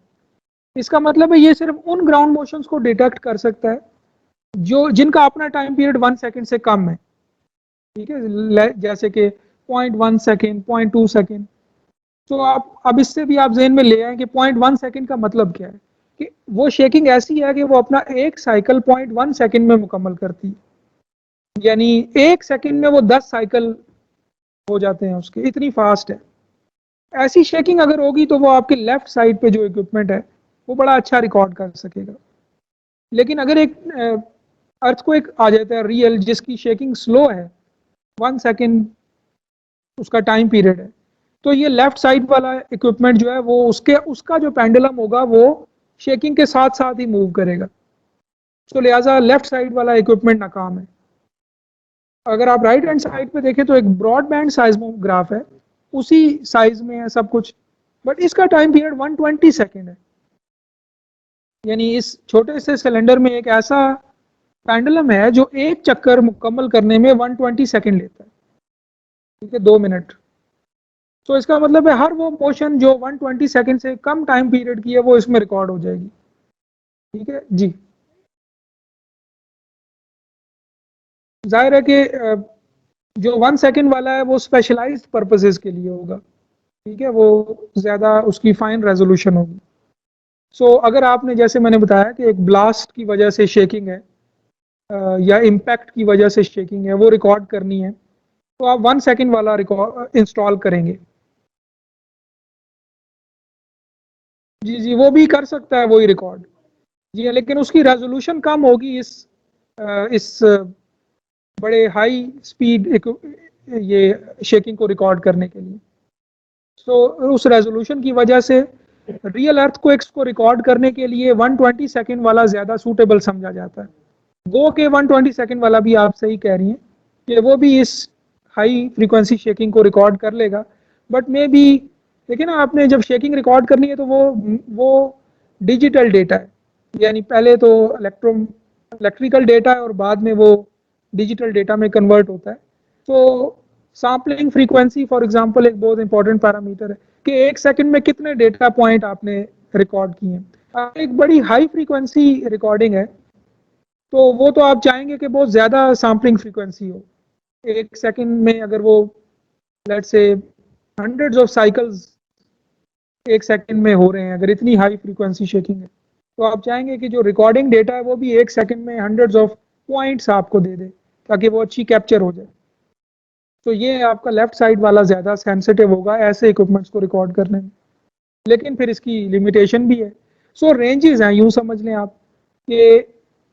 Speaker 1: इसका मतलब है ये सिर्फ उन ग्राउंड मोशंस को डिटेक्ट कर सकता है जो जिनका अपना टाइम पीरियड 1 सेकेंड से कम है। ठीक है, जैसे कि 0.1 सेकेंड, 0.2 सेकेंड। तो आप अब इससे भी आप जहन में ले आए कि 0.1 सेकेंड का मतलब क्या है कि वो शेकिंग ऐसी है कि वो अपना एक साइकिल 0.1 सेकेंड में मुकम्मल करती है, यानी 1 सेकेंड में वो 10 साइकिल हो जाते हैं उसके, इतनी फास्ट है। ऐसी शेकिंग अगर होगी तो वो आपके लेफ्ट साइड पे जो इक्विपमेंट है वो बड़ा अच्छा रिकॉर्ड कर सकेगा। लेकिन अगर एक अर्थक्वेक आ जाता है रियल जिसकी शेकिंग स्लो है, 1 सेकेंड उसका टाइम पीरियड है, तो ये लेफ्ट साइड वाला इक्विपमेंट जो है वो उसका जो पेंडुलम होगा वो शेकिंग के साथ साथ ही मूव करेगा। तो लिहाजा लेफ्ट साइड वाला इक्विपमेंट नाकाम है। अगर आप राइट हैंड साइड पे देखें तो एक ब्रॉडबैंड साइज्मोग्राफ है, उसी साइज में है सब कुछ, बट इसका टाइम पीरियड 120 सेकेंड है। यानी इस छोटे से सिलेंडर में एक ऐसा पेंडुलम है जो एक चक्कर मुकम्मल करने में 120 सेकेंड लेता है। ठीक है, 2 मिनट। तो इसका मतलब है हर वो मोशन जो 120 सेकेंड से कम टाइम पीरियड की है वो इसमें रिकॉर्ड हो जाएगी। ठीक है जी। जाहिर है कि जो 1 सेकेंड वाला है वो स्पेशलाइज्ड पर्पसेस के लिए होगा। ठीक है, वो ज़्यादा उसकी फाइन रेजोल्यूशन होगी। सो अगर आपने जैसे मैंने बताया कि एक ब्लास्ट की वजह से शेकिंग है या इम्पैक्ट की वजह से शेकिंग है वो रिकॉर्ड करनी है, तो आप 1 सेकेंड वाला रिकॉर्ड इंस्टॉल करेंगे। जी जी, वो भी कर सकता है वही रिकॉर्ड। जी हाँ, लेकिन उसकी रेजोल्यूशन कम होगी इस बड़े हाई स्पीड ये शेकिंग को रिकॉर्ड करने के लिए। सो उस रेजोल्यूशन की वजह से रियल अर्थक्वेक्स को रिकॉर्ड करने के लिए 120 सेकेंड वाला ज़्यादा सूटेबल समझा जाता है। गो के 120 सेकेंड वाला भी आप सही कह रही हैं कि वो भी इस हाई फ्रीक्वेंसी शेकिंग को रिकॉर्ड कर लेगा, बट मे बी देखिए ना, आपने जब शेकिंग रिकॉर्ड करनी है तो वो डिजिटल डेटा है, यानी पहले तो इलेक्ट्रिकल डेटा है और बाद में वो डिजिटल डेटा में कन्वर्ट होता है। तो सैम्पलिंग फ्रीक्वेंसी फॉर एग्जांपल एक बहुत इंपॉर्टेंट पैरामीटर है कि 1 सेकंड में कितने डेटा पॉइंट आपने रिकॉर्ड किए हैं। एक बड़ी हाई फ्रीक्वेंसी रिकॉर्डिंग है तो वो तो आप चाहेंगे कि बहुत ज़्यादा सैम्पलिंग फ्रीक्वेंसी हो, 1 सेकंड में अगर वो let's say hundreds of cycles 1 second में हो रहे हैं, अगर इतनी हाई फ्रीक्वेंसी शेकिंग है, तो आप चाहेंगे कि जो रिकॉर्डिंग डेटा है वो भी 1 सेकंड में हंड्रेड्स ऑफ पॉइंट्स आपको दे दे, ताकि वो अच्छी कैप्चर हो जाए। तो ये आपका लेफ्ट साइड वाला ज़्यादा सेंसिटिव होगा ऐसे इक्विपमेंट्स को रिकॉर्ड करने में, लेकिन फिर इसकी लिमिटेशन भी है। सो रेंजेस हैं, यूँ समझ लें आप कि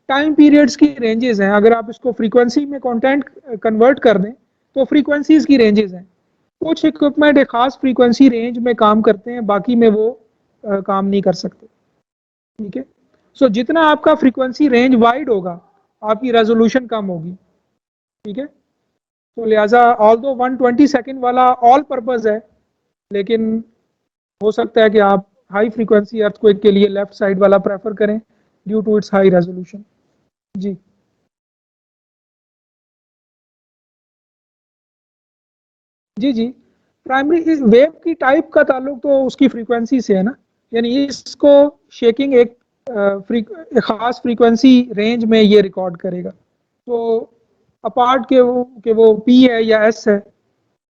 Speaker 1: टाइम पीरियड्स की रेंजेस हैं। अगर आप इसको फ्रीक्वेंसी में कंटेंट कन्वर्ट कर दें तो फ्रीक्वेंसीज की रेंजेस हैं। कुछ इक्विपमेंट एक खास फ्रीक्वेंसी रेंज में काम करते हैं, बाकी में वो काम नहीं कर सकते। ठीक है, सो जितना आपका फ्रीक्वेंसी रेंज वाइड होगा, आपकी रेजोल्यूशन कम होगी। ठीक है, तो लिहाजा ऑल दो 120 सेकेंड वाला ऑल पर्पज है, लेकिन हो सकता है कि आप हाई फ्रीक्वेंसी अर्थक्वेक के लिए लेफ्ट साइड वाला प्रेफर करें due to its high resolution. जी जी जी, प्राइमरी वेव की टाइप का ताल्लुक तो उसकी फ्रीक्वेंसी से है ना, यानी इसको शेकिंग एक एक खास फ्रीक्वेंसी रेंज में ये रिकॉर्ड करेगा। तो अपार्ट के वो पी है या एस है,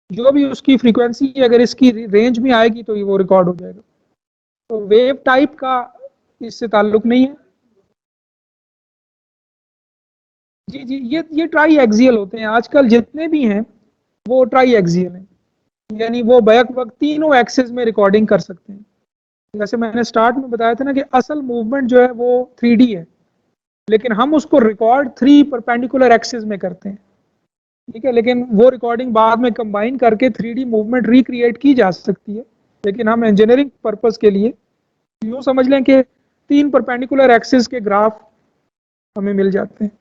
Speaker 1: जो भी उसकी फ्रीक्वेंसी अगर इसकी रेंज में आएगी तो ये वो रिकॉर्ड हो जाएगा। तो वेव टाइप का इससे ताल्लुक नहीं है। जी जी, ये ट्राई एक्सियल होते हैं आजकल जितने भी हैं, वो ट्राई एक्सियल हैं, यानी वो बैक वक्त तीनों एक्सिस में रिकॉर्डिंग कर सकते हैं। जैसे मैंने स्टार्ट में बताया था ना कि असल मूवमेंट जो है वो 3D है, लेकिन हम उसको रिकॉर्ड 3 परपेंडिकुलर एक्सिस में करते हैं। ठीक है, लेकिन वो रिकॉर्डिंग बाद में कंबाइन करके 3D मूवमेंट रिक्रिएट की जा सकती है, लेकिन हम इंजीनियरिंग पर्पस के लिए यूँ समझ लें कि 3 परपेंडिकुलर एक्सिस के ग्राफ हमें मिल जाते हैं।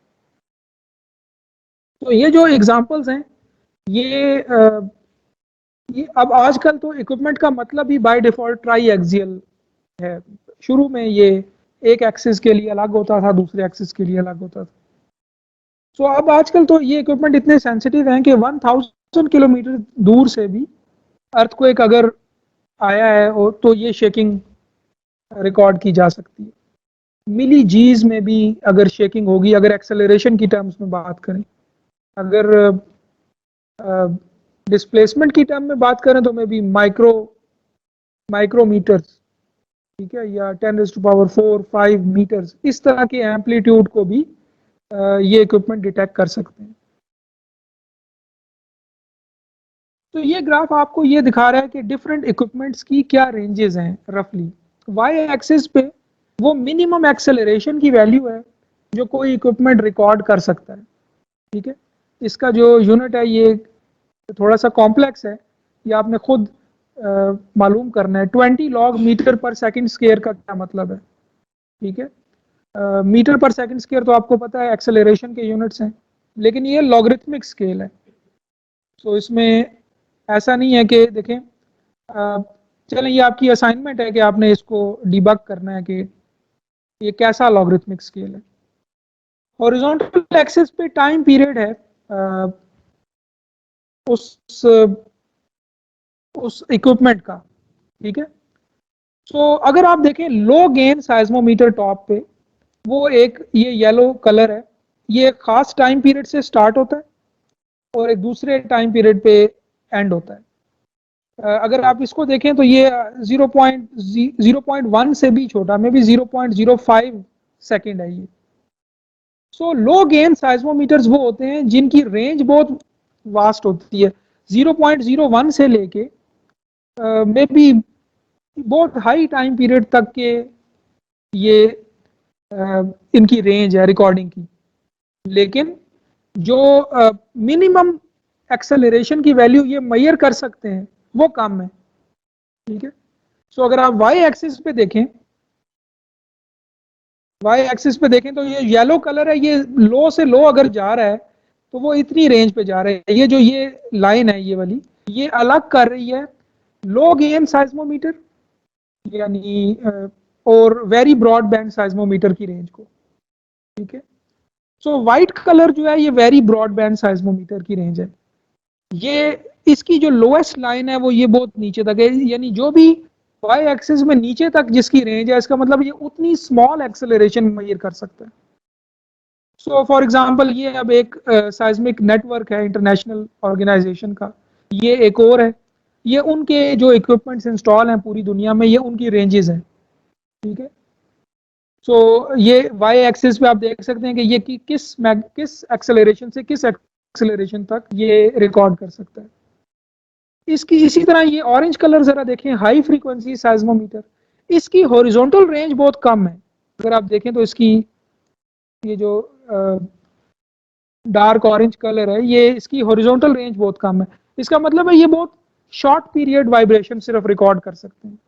Speaker 1: तो ये जो एग्जांपल्स हैं, ये ये अब आजकल तो इक्विपमेंट का मतलब ही बाय डिफॉल्ट ट्राई एक्सियल है। शुरू में ये एक एक्सिस के लिए अलग होता था, दूसरे एक्सिस के लिए अलग होता था। सो अब आजकल तो ये इक्विपमेंट इतने सेंसिटिव हैं कि 1000 किलोमीटर दूर से भी अर्थक्वेक अगर आया है तो ये शेकिंग रिकॉर्ड की जा सकती है। मिली जीज में भी अगर शेकिंग होगी, अगर एक्सेलरेशन की टर्म्स में बात करें, अगर डिस्प्लेसमेंट की टर्म में बात करें तो मे बी माइक्रोमीटर्स, ठीक है, या 10⁻⁴ 5 मीटर्स, इस तरह के एम्पलीट्यूड को भी ये इक्विपमेंट डिटेक्ट कर सकते हैं। तो ये ग्राफ आपको ये दिखा रहा है कि डिफरेंट इक्विपमेंट्स की क्या रेंजेस हैं रफली। वाई एक्सिस पे वो मिनिमम एक्सेलरेशन की वैल्यू है जो कोई इक्विपमेंट रिकॉर्ड कर सकता है। ठीक है, इसका जो यूनिट है ये थोड़ा सा कॉम्प्लेक्स है, ये आपने खुद मालूम करना है। 20 लॉग मीटर पर सेकंड स्क्वायर का क्या मतलब है। ठीक है, मीटर पर सेकंड स्क्वायर तो आपको पता है एक्सेलरेशन के यूनिट्स हैं, लेकिन ये लॉगरिथमिक स्केल है। सो इसमें ऐसा नहीं है कि देखें, चलें ये आपकी असाइनमेंट है कि आपने इसको डिबग करना है कि ये कैसा लॉगरिथमिक स्केल है। हॉरिजॉन्टल एक्सिस पे टाइम पीरियड है उस इक्विपमेंट का। ठीक है, सो अगर आप देखें लो गेन साइज्मोमीटर टॉप पे, वो एक ये येलो कलर है, ये एक खास टाइम पीरियड से स्टार्ट होता है और एक दूसरे टाइम पीरियड पे एंड होता है। अगर आप इसको देखें तो ये 0.1 से भी छोटा, मे बी 0.05 सेकेंड है ये। सो लो गेन साइज्मोमीटर्स वो होते हैं जिनकी रेंज बहुत वास्ट होती है, 0.01 से लेके मे बी बहुत हाई टाइम पीरियड तक के ये इनकी रेंज है रिकॉर्डिंग की। लेकिन जो मिनिमम एक्सेलरेशन की वैल्यू ये मेजर कर सकते हैं वो कम है। ठीक है, सो अगर आप वाई एक्सिस पे देखें, वाई एक्सिस पे देखें तो ये येलो कलर है, ये लो से लो अगर जा रहा है तो वो इतनी रेंज पे जा रहा है। ये जो ये लाइन है ये वाली, ये अलग कर रही है लो गेन साइज्मोमीटर यानी और वेरी ब्रॉड बैंड साइज्मोमीटर की रेंज को। ठीक है, सो व्हाइट कलर जो है ये वेरी ब्रॉड बैंड साइज्मोमीटर की रेंज है। ये इसकी जो लोएस्ट लाइन है वो ये बहुत नीचे तक है, यानी जो भी वाई एक्सिस में नीचे तक जिसकी रेंज है, इसका मतलब ये उतनी स्मॉल एक्सेलरेशन मेजर कर सकता है। सो फॉर एग्जांपल ये अब एक साइज्मिक नेटवर्क है इंटरनेशनल ऑर्गेनाइजेशन का, ये एक और है, ये उनके जो इक्विपमेंट्स इंस्टॉल हैं पूरी दुनिया में, ये उनकी रेंजेस हैं, ठीक है। सो ये वाई एक्सिस पे आप देख सकते हैं कि ये किस एक्सेलरेशन से किस एक्सेलरेशन तक ये रिकॉर्ड कर सकता है। इसकी इसी तरह ये ऑरेंज कलर जरा देखें, हाई फ्रीक्वेंसी साइज्मोमीटर, इसकी हॉरिजॉन्टल रेंज बहुत कम है। अगर आप देखें तो इसकी ये जो डार्क ऑरेंज कलर है, ये इसकी हॉरिजॉन्टल रेंज बहुत कम है। इसका मतलब है ये बहुत शॉर्ट पीरियड वाइब्रेशन सिर्फ रिकॉर्ड कर सकते हैं।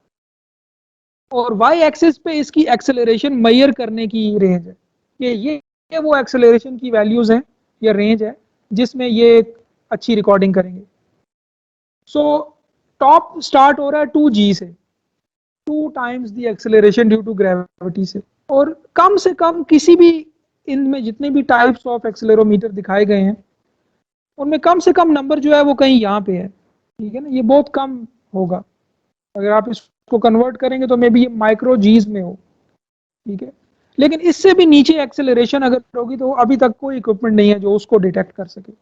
Speaker 1: और वाई एक्सिस पे इसकी एक्सेलरेशन मेजर करने की रेंज है कि ये वो एक्सेलरेशन की वैल्यूज हैं या रेंज है जिसमें ये अच्छी रिकॉर्डिंग करेंगे। सो टॉप स्टार्ट हो रहा है 2G से, 2 times the acceleration due to gravity से। और कम से कम किसी भी इनमें जितने भी टाइप्स ऑफ एक्सेलेरोमीटर दिखाए गए हैं उनमें कम से कम नंबर जो है वो कहीं यहाँ पे है, ठीक है ना, ये बहुत कम होगा। अगर आप इसको कन्वर्ट करेंगे तो मे बी ये माइक्रो जीज में हो, ठीक है। लेकिन इससे भी नीचे एक्सेलरेशन अगर होगी तो अभी तक कोई इक्विपमेंट नहीं है जो उसको डिटेक्ट कर सके।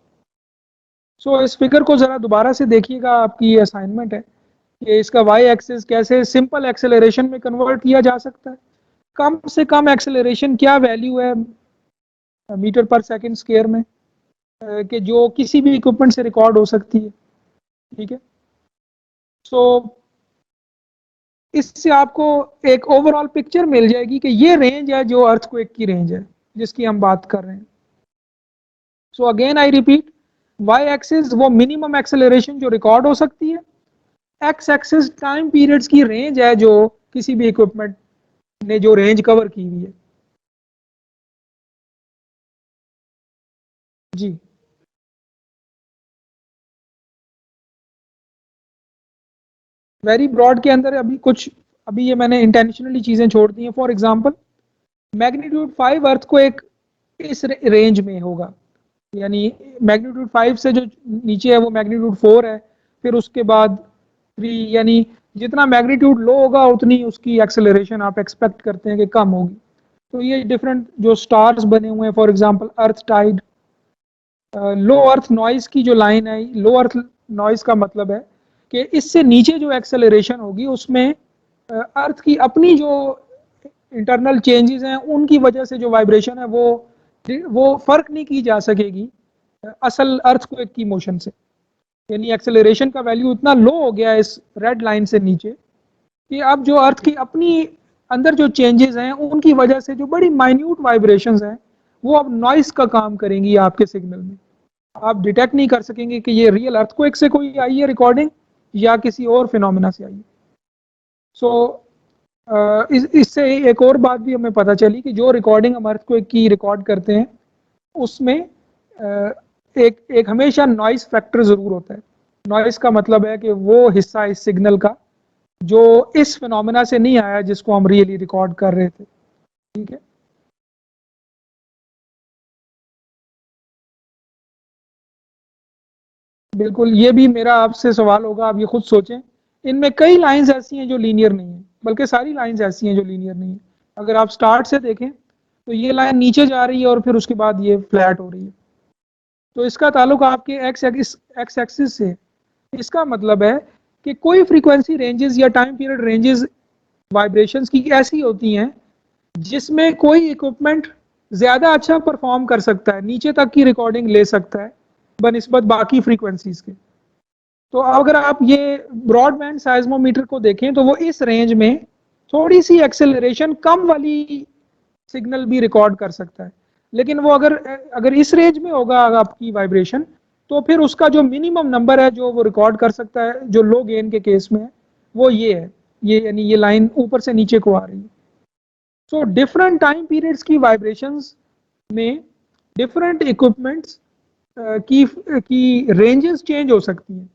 Speaker 1: सो इस फिगर को जरा दोबारा से देखिएगा, आपकी असाइनमेंट है कि इसका वाई एक्सिस कैसे सिंपल एक्सेलरेशन में कन्वर्ट किया जा सकता है। कम से कम एक्सेलरेशन क्या वैल्यू है मीटर पर सेकंड स्क्वायर में कि जो किसी भी इक्विपमेंट से रिकॉर्ड हो सकती है, ठीक है। सो इससे आपको एक ओवरऑल पिक्चर मिल जाएगी कि ये रेंज है जो अर्थक्वेक की रेंज है जिसकी हम बात कर रहे हैं। So again I repeat, Y axis वो मिनिमम एक्सेलरेशन जो रिकॉर्ड हो सकती है, एक्स एक्सिस टाइम पीरियड्स की रेंज है जो किसी भी इक्विपमेंट ने जो रेंज कवर की हुई है। जी वेरी ब्रॉड के अंदर अभी ये मैंने इंटेंशनली चीजें छोड़ दी हैं। फॉर एग्जांपल मैग्नीट्यूड 5 अर्थ को एक इस रेंज में होगा, यानी मैग्नीट्यूड 5 से जो नीचे है वो मैग्नीट्यूड 4 है, फिर उसके बाद 3, यानी जितना मैग्नीट्यूड लो होगा उतनी उसकी एक्सेलरेशन आप एक्सपेक्ट करते हैं कि कम होगी। तो ये डिफरेंट जो स्टार्स बने हुए हैं, for example earth tide, low earth noise की जो लाइन है, लो अर्थ नॉइज का मतलब है कि इससे नीचे जो एक्सेलरेशन होगी उसमें अर्थ की अपनी जो इंटरनल चेंजेस हैं उनकी वजह से जो वाइब्रेशन है वो फर्क नहीं की जा सकेगी असल अर्थक्वेक की मोशन से। यानी एक्सेलरेशन का वैल्यू इतना लो हो गया है इस रेड लाइन से नीचे कि अब जो अर्थ की अपनी अंदर जो चेंजेस हैं उनकी वजह से जो बड़ी माइन्यूट वाइब्रेशंस हैं वो अब नॉइस का काम करेंगी आपके सिग्नल में। आप डिटेक्ट नहीं कर सकेंगे कि ये रियल अर्थक्वेक से कोई आई है रिकॉर्डिंग या किसी और फिनोमेना से आई है। सो इससे एक और बात भी हमें पता चली कि जो रिकॉर्डिंग हम अर्थक्वेक की रिकॉर्ड करते हैं उसमें एक हमेशा नॉइस फैक्टर जरूर होता है। नॉइस का मतलब है कि वो हिस्सा इस सिग्नल का जो इस फिनोमेना से नहीं आया जिसको हम रियली रिकॉर्ड कर रहे थे, ठीक है। बिल्कुल, ये भी मेरा आपसे सवाल होगा, आप ये खुद सोचें। इनमें कई लाइंस ऐसी हैं जो लीनियर नहीं है, बल्कि सारी लाइंस ऐसी हैं जो लीनियर नहीं है। अगर आप स्टार्ट से देखें तो ये लाइन नीचे जा रही है और फिर उसके बाद ये फ्लैट हो रही है, तो इसका ताल्लुक आपके एक्स एक्सिस से। इसका मतलब है कि कोई फ्रीक्वेंसी रेंजेस या टाइम पीरियड रेंजेस वाइब्रेशंस की ऐसी होती हैं जिसमें कोई इक्विपमेंट ज़्यादा अच्छा परफॉर्म कर सकता है, नीचे तक की रिकॉर्डिंग ले सकता है बनिस्बत बाकी फ्रीक्वेंसीज के। तो अगर आप ये ब्रॉडबैंड साइज्मोमीटर को देखें तो वो इस रेंज में थोड़ी सी एक्सेलरेशन कम वाली सिग्नल भी रिकॉर्ड कर सकता है। लेकिन वो अगर अगर इस रेंज में होगा आपकी वाइब्रेशन तो फिर उसका जो मिनिमम नंबर है जो वो रिकॉर्ड कर सकता है जो लो गेन के केस में है वो ये है, ये यानी ये लाइन ऊपर से नीचे को आ रही है। सो डिफरेंट टाइम पीरियड्स की वाइब्रेशंस में डिफरेंट इक्विपमेंट्स की रेंजेस चेंज हो सकती हैं।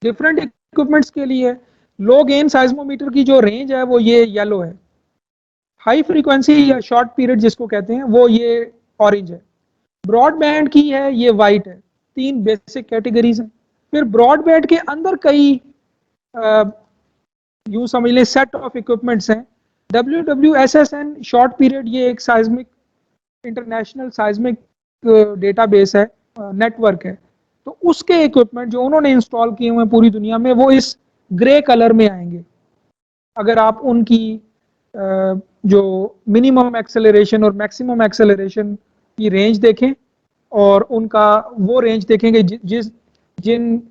Speaker 1: डिफरेंट इक्विपमेंट्स के लिए लो गेन साइज्मोमीटर की जो रेंज है वो ये येलो है, हाई फ्रीक्वेंसी या शॉर्ट पीरियड जिसको कहते हैं वो ये ऑरेंज है, ब्रॉडबैंड की है ये वाइट है। तीन बेसिक कैटेगरीज हैं। फिर ब्रॉडबैंड के अंदर कई यूं समझ लें सेट ऑफ इक्विपमेंट्स हैं WWSSN शॉर्ट पीरियड, ये एक साइज्मिक इंटरनेशनल साइज्मिक डेटाबेस है, नेटवर्क है। तो उसके इक्विपमेंट जो उन्होंने इंस्टॉल किए हुए हैं पूरी दुनिया में, वो इस ग्रे कलर में आएंगे। अगर आप उनकी जो मिनिमम एक्सेलरेशन और मैक्सिमम एक्सेलरेशन की रेंज देखें और उनका वो रेंज देखेंगे जिन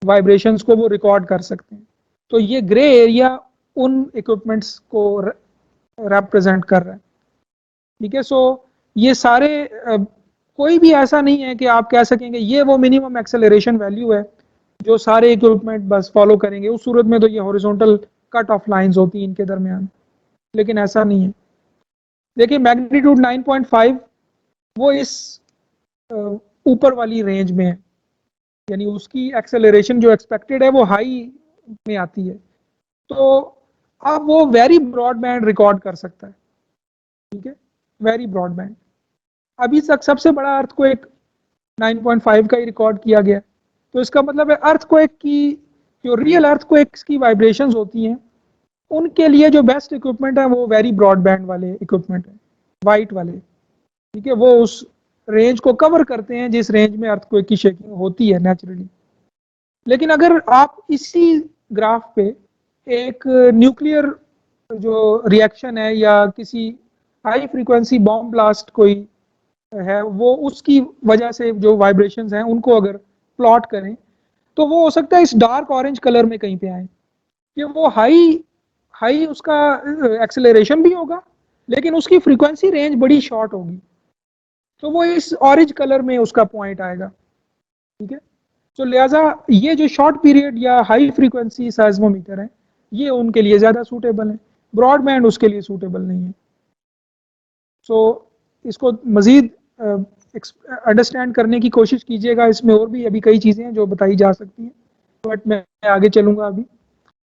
Speaker 1: वाइब्रेशंस को वो रिकॉर्ड कर सकते हैं, तो ये ग्रे एरिया उन इक्विपमेंट्स को रिप्रेजेंट कर रहा है। ठीक है, सो ये सारे कोई भी ऐसा नहीं है कि आप कह सकेंगे ये वो मिनिमम एक्सेलरेशन वैल्यू है जो सारे इक्विपमेंट बस फॉलो करेंगे। उस सूरत में तो ये हॉरिजॉन्टल कट ऑफ लाइंस होती हैं इनके दरमियान, लेकिन ऐसा नहीं है। देखिए मैग्नीट्यूड 9.5 वो इस ऊपर वाली रेंज में है, यानी उसकी एक्सेलरेशन जो एक्सपेक्टेड है वो हाई में आती है। तो अब वो वेरी ब्रॉड बैंड रिकॉर्ड कर सकता है। ठीक है, वेरी ब्रॉड बैंड। अभी तक सबसे बड़ा अर्थक्वेक 9.5 का ही रिकॉर्ड किया गया। तो इसका मतलब है अर्थक्वेक की जो रियल अर्थक्वेक्स की वाइब्रेशंस होती हैं उनके लिए जो बेस्ट इक्विपमेंट है वो वेरी ब्रॉड बैंड वाले इक्विपमेंट है, वाइट वाले। ठीक है, वो उस रेंज को कवर करते हैं जिस रेंज में अर्थक्वेक की शेकिंग होती है नेचुरली। लेकिन अगर आप इसी ग्राफ पे एक न्यूक्लियर जो रिएक्शन है या किसी हाई फ्रीक्वेंसी बॉम्ब ब्लास्ट कोई है, वो उसकी वजह से जो वाइब्रेशंस हैं उनको अगर प्लॉट करें, तो वो हो सकता है इस डार्क ऑरेंज कलर में कहीं पे आए कि वो हाई हाई उसका एक्सेलरेशन भी होगा लेकिन उसकी फ्रीक्वेंसी रेंज बड़ी शॉर्ट होगी, तो वो इस ऑरेंज कलर में उसका पॉइंट आएगा। ठीक है, तो लिहाजा ये जो शॉर्ट पीरियड या हाई फ्रीक्वेंसी साइज्मोमीटर है ये उनके लिए ज़्यादा सूटेबल है, ब्रॉड बैंड उसके लिए सूटेबल नहीं है। सो इसको मज़ीद अंडरस्टैंड करने की कोशिश कीजिएगा, इसमें और भी अभी कई चीज़ें हैं जो बताई जा सकती हैं, बट मैं आगे चलूँगा अभी।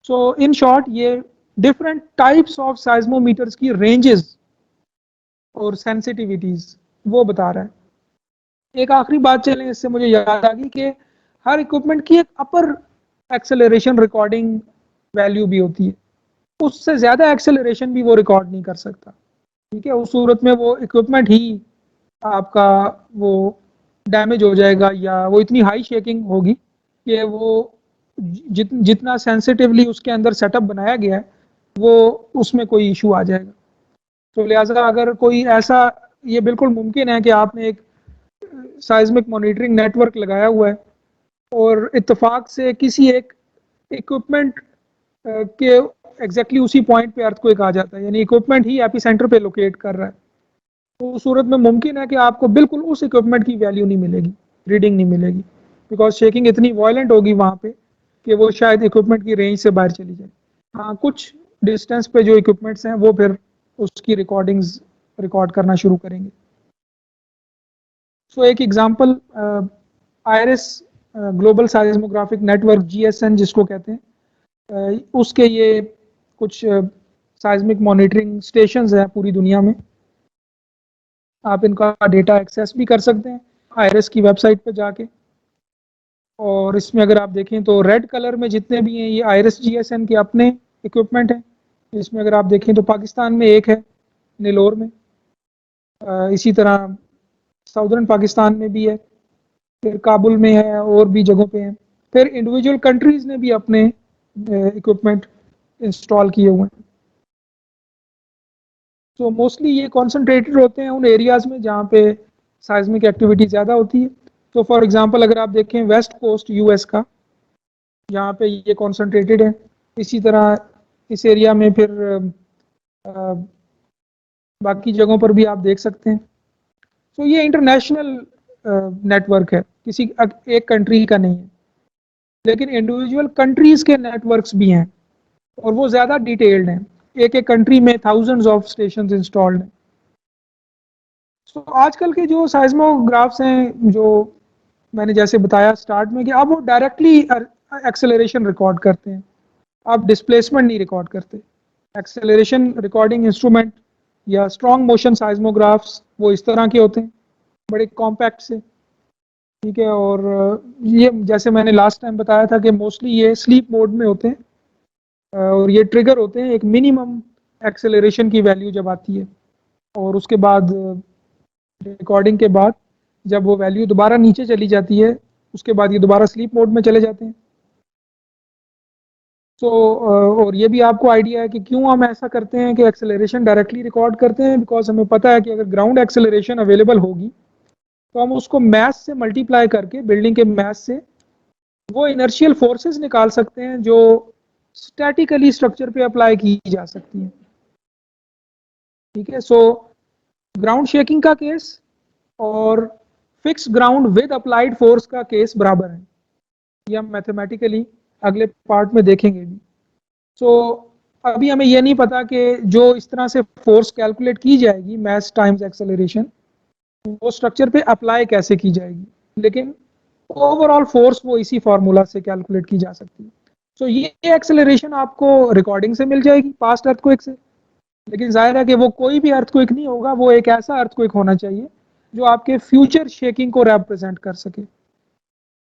Speaker 1: सो इन शॉर्ट ये डिफरेंट टाइप्स ऑफ साइज्मोमीटर्स की रेंजेस और सेंसिटिविटीज़ वो बता रहा है। एक आखिरी बात चलें, इससे मुझे याद आ गई कि हर इक्विपमेंट की एक अपर एक्सेलरेशन रिकॉर्डिंग वैल्यू भी होती है, उससे ज़्यादा एक्सेलरेशन भी वो रिकॉर्ड नहीं कर सकता। ठीक है, उस सूरत में वो इक्विपमेंट ही आपका वो डैमेज हो जाएगा या वो इतनी हाई शेकिंग होगी कि वो जितना सेंसिटिवली उसके अंदर सेटअप बनाया गया है वो उसमें कोई इशू आ जाएगा। तो लिहाजा अगर कोई ऐसा, ये बिल्कुल मुमकिन है कि आपने एक साइज्मिक मॉनिटरिंग नेटवर्क लगाया हुआ है और इत्तेफाक से किसी एक इक्विपमेंट के एग्जैक्टली उसी पॉइंट पे अर्थक्वेक आ जाता है, यानी इक्विपमेंट ही एपिसेंटर पे लोकेट कर रहा है, तो उस सूरत में मुमकिन है कि आपको बिल्कुल उस इक्विपमेंट की वैल्यू नहीं मिलेगी, रीडिंग नहीं मिलेगी, बिकॉज शेकिंग इतनी वायलेंट होगी वहाँ पे कि वो शायद इक्विपमेंट की रेंज से बाहर चली जाए। हाँ, कुछ डिस्टेंस पे जो इक्विपमेंट्स हैं वो फिर उसकी रिकॉर्डिंग्स रिकॉर्ड करना शुरू करेंगे। सो एक example IRIS global seismographic network GSN जिसको कहते हैं, उसके ये कुछ साइज्मिक मॉनिटरिंग स्टेशंस हैं पूरी दुनिया में। आप इनका डेटा एक्सेस भी कर सकते हैं आईरिस की वेबसाइट पे जाके। और इसमें अगर आप देखें तो रेड कलर में जितने भी हैं ये आईरिस GSN के अपने इक्विपमेंट हैं। इसमें अगर आप देखें तो पाकिस्तान में एक है, नेलोर में, इसी तरह साउदर्न पाकिस्तान में भी है, फिर काबुल में है और भी जगहों पे हैं। फिर इंडिविजुअल कंट्रीज ने भी अपने इक्विपमेंट इंस्टॉल किए हुए हैं। तो मोस्टली ये कॉन्सेंट्रेटेड होते हैं उन एरियाज में जहाँ पे साइज्मिक एक्टिविटी ज़्यादा होती है। तो फॉर एग्जांपल अगर आप देखें वेस्ट कोस्ट US का, यहाँ पे ये कॉन्सेंट्रेटेड है। इसी तरह इस एरिया में फिर बाकी जगहों पर भी आप देख सकते हैं। तो ये इंटरनेशनल नेटवर्क है, किसी एक कंट्री का नहीं है, लेकिन इंडिविजुअल कंट्रीज के नेटवर्क्स भी हैं और वो ज़्यादा डिटेल्ड हैं। एक एक कंट्री में थाउजेंड्स ऑफ स्टेशंस इंस्टॉल्ड हैं। तो आजकल के जो साइज्मोग्राफ्स हैं, जो मैंने जैसे बताया स्टार्ट में कि अब वो डायरेक्टली एक्सेलरेशन रिकॉर्ड करते हैं, आप डिस्प्लेसमेंट नहीं रिकॉर्ड करते। एक्सेलरेशन रिकॉर्डिंग इंस्ट्रूमेंट या स्ट्रॉन्ग मोशन साइज्मोग्राफ्स वो इस तरह के होते हैं, बड़े कॉम्पैक्ट से। ठीक है, और ये जैसे मैंने लास्ट टाइम बताया था कि मोस्टली ये स्लीप मोड में होते हैं और ये ट्रिगर होते हैं एक मिनिमम एक्सेलरेशन की वैल्यू जब आती है, और उसके बाद रिकॉर्डिंग के बाद जब वो वैल्यू दोबारा नीचे चली जाती है, उसके बाद ये दोबारा स्लीप मोड में चले जाते हैं। तो और ये भी आपको आइडिया है कि क्यों हम ऐसा करते हैं कि एक्सेलरेशन डायरेक्टली रिकॉर्ड करते हैं, बिकॉज हमें पता है कि अगर ग्राउंड एक्सेलरेशन अवेलेबल होगी तो हम उसको मैस से मल्टीप्लाई करके, बिल्डिंग के मैस से वो इनर्शियल फोर्सेस निकाल सकते हैं जो स्टैटिकली स्ट्रक्चर पे अप्लाई की जा सकती हैं। ठीक है, सो ग्राउंड शेकिंग का केस और fix ground with applied force का केस बराबर है, ये हम मैथमेटिकली अगले पार्ट में देखेंगे भी। सो अभी हमें यह नहीं पता कि जो इस तरह से फोर्स कैलकुलेट की जाएगी, मास टाइम्स एक्सेलरेशन, वो स्ट्रक्चर पे अप्लाई कैसे की जाएगी, लेकिन ओवरऑल फोर्स वो इसी फार्मूला से कैलकुलेट की जा सकती है। सो ये एक्सेलरेशन आपको रिकॉर्डिंग से मिल जाएगी पास्ट अर्थक्वेक से, लेकिन जाहिर है कि वो कोई भी अर्थक्वेक नहीं होगा, वो एक ऐसा अर्थक्वेक होना चाहिए जो आपके फ्यूचर शेकिंग को रिप्रेजेंट कर सके।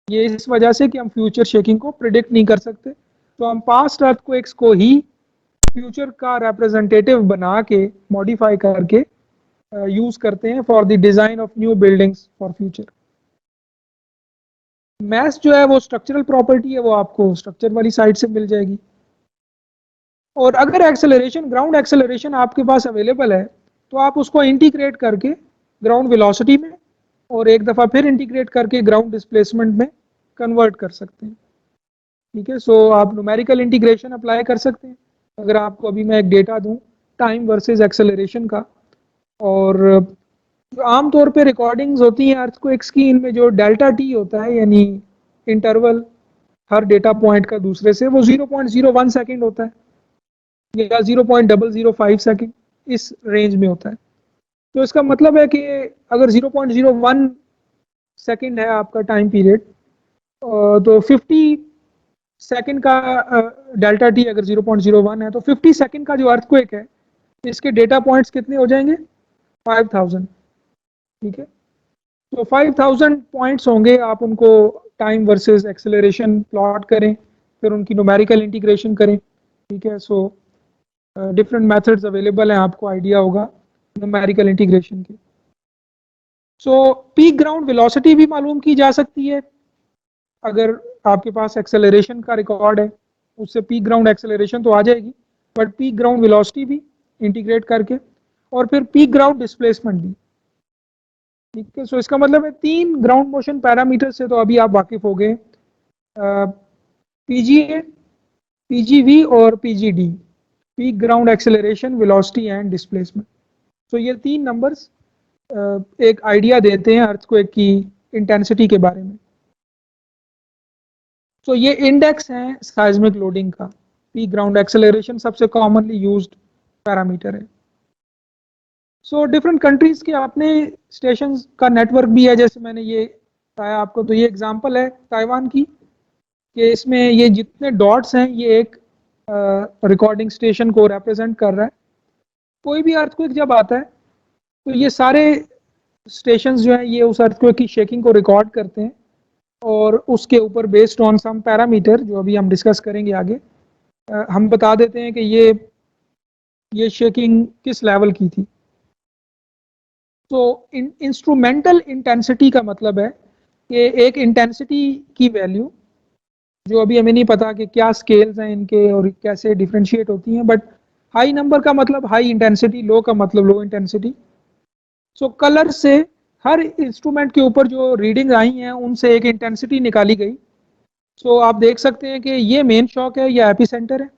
Speaker 1: ये इस वजह से कि हम फ्यूचर शेकिंग को प्रिडिक्ट नहीं कर सकते, तो हम पास्ट अर्थक्वेक्स को ही फ्यूचर का रिप्रेजेंटेटिव बना के, मॉडिफाई करके यूज करते हैं for the design of new buildings for future. Mass जो है वो स्ट्रक्चरल प्रॉपर्टी है, वो आपको स्ट्रक्चर वाली साइड से मिल जाएगी। और अगर एक्सेलरेशन, ग्राउंड एक्सेलरेशन आपके पास अवेलेबल है, तो आप उसको इंटीग्रेट करके ग्राउंड वेलोसिटी में और एक दफ़ा फिर इंटीग्रेट करके ग्राउंड डिस्प्लेसमेंट में कन्वर्ट कर सकते हैं। ठीक है, सो आप न्यूमेरिकल इंटीग्रेशन अप्लाई कर सकते हैं। अगर आपको अभी मैं एक डेटा दूं टाइम वर्सेस एक्सेलरेशन का, और जो आमतौर पे रिकॉर्डिंग्स होती हैं अर्थक्वेक्स की, इनमें जो डेल्टा टी होता है, यानी इंटरवल हर डेटा पॉइंट का दूसरे से, वो 0.01 सेकेंड होता है या 0.005 सेकेंड, इस रेंज में होता है। तो इसका मतलब है कि अगर 0.01 सेकेंड है आपका टाइम पीरियड, तो 50 सेकेंड का डेल्टा टी अगर 0.01 है, तो 50 सेकेंड का जो अर्थक्वेक है, इसके डेटा पॉइंट्स कितने हो जाएंगे? 5000। ठीक है, तो 5000 पॉइंट्स होंगे, आप उनको टाइम वर्सेस एक्सेलरेशन प्लॉट करें, फिर उनकी न्यूमेरिकल इंटीग्रेशन करें। ठीक है, सो डिफरेंट मेथड्स अवेलेबल हैं, आपको आइडिया होगा न्यूमेरिकल इंटीग्रेशन के। सो पीक ग्राउंड वेलोसिटी भी मालूम की जा सकती है, अगर आपके पास एक्सेलरेशन का रिकॉर्ड है, उससे पीक ग्राउंड एक्सेलरेशन तो आ जाएगी, बट पीक ग्राउंड वेलोसिटी भी इंटीग्रेट करके, और फिर पीक ग्राउंड डिस्प्लेसमेंट भी। ठीक है, सो इसका मतलब है 3 ग्राउंड मोशन पैरामीटर से तो अभी आप वाकिफ हो गए, पीजीए, पीजीवी और PGD, peak ground acceleration, velocity and displacement. तो ये 3 नंबर्स एक आइडिया देते हैं अर्थक्वेक की इंटेंसिटी के बारे में। तो ये इंडेक्स है साइज्मिक लोडिंग का। पीक ग्राउंड एक्सेलरेशन सबसे कॉमनली यूज्ड पैरामीटर है। सो डिफरेंट कंट्रीज के अपने स्टेशन का नेटवर्क भी है, जैसे मैंने ये बताया आपको। तो ये एग्जांपल है ताइवान की, कि इसमें ये जितने डॉट्स हैं ये एक रिकॉर्डिंग स्टेशन को रिप्रेजेंट कर रहा है। कोई भी अर्थक्वेक जब आता है तो ये सारे स्टेशंस जो हैं ये उस अर्थक्वेक की शेकिंग को रिकॉर्ड करते हैं, और उसके ऊपर बेस्ड ऑन सम पैरामीटर जो अभी हम डिस्कस करेंगे आगे, हम बता देते हैं कि ये शेकिंग किस लेवल की थी। तो इंस्ट्रूमेंटल इंटेंसिटी का मतलब है कि एक इंटेंसिटी की वैल्यू, जो अभी हमें नहीं पता कि क्या स्केल्स हैं इनके और कैसे डिफ्रेंशिएट होती हैं, बट हाई नंबर का मतलब हाई इंटेंसिटी, लो का मतलब लो इंटेंसिटी। सो कलर से हर इंस्ट्रूमेंट के ऊपर जो रीडिंग आई हैं उनसे एक इंटेंसिटी निकाली गई। सो आप देख सकते हैं कि ये मेन शॉक है, ये एपिसेंटर है,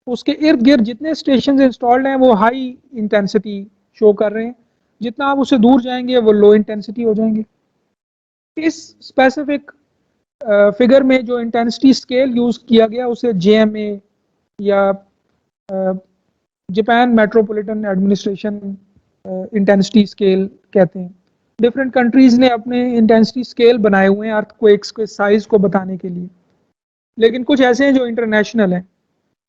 Speaker 1: उसके इर्द गिर्द जितने स्टेशन इंस्टॉल्ड हैं वो हाई इंटेंसिटी शो कर रहे हैं, जितना आप उससे दूर जाएंगे वो लो इंटेंसिटी हो जाएंगे। इस स्पेसिफिक फिगर में जो इंटेंसिटी स्केल यूज किया गया उसे जेएमए या Japan metropolitan administration intensity scale कहते हैं। डिफरेंट कंट्रीज ने अपने इंटेंसिटी स्केल बनाए हुए हैं अर्थक्वेक्स के साइज को बताने के लिए, लेकिन कुछ ऐसे हैं जो इंटरनेशनल हैं।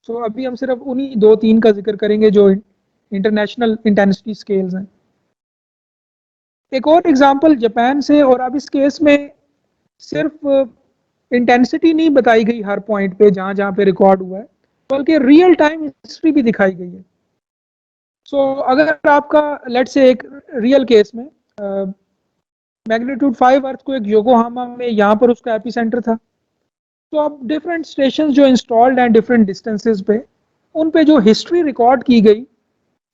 Speaker 1: सो अभी हम सिर्फ उन्हीं 2-3 का जिक्र करेंगे जो इंटरनेशनल इंटेंसिटी स्केल्स हैं। एक और एग्जांपल जापान से, और अब इस केस में सिर्फ इंटेंसिटी नहीं बताई गई हर पॉइंट पे जहां जहां पे रिकॉर्ड हुआ है, बल्कि रियल टाइम हिस्ट्री भी दिखाई गई है। सो अगर आपका लेट से एक रियल केस में मैग्नीट्यूड 5 अर्थ को एक योकोहामा में यहाँ पर उसका एपिसेंटर था, तो अब डिफरेंट स्टेशन जो इंस्टॉल्ड हैं डिफरेंट डिस्टेंसेस पे, उन पे जो हिस्ट्री रिकॉर्ड की गई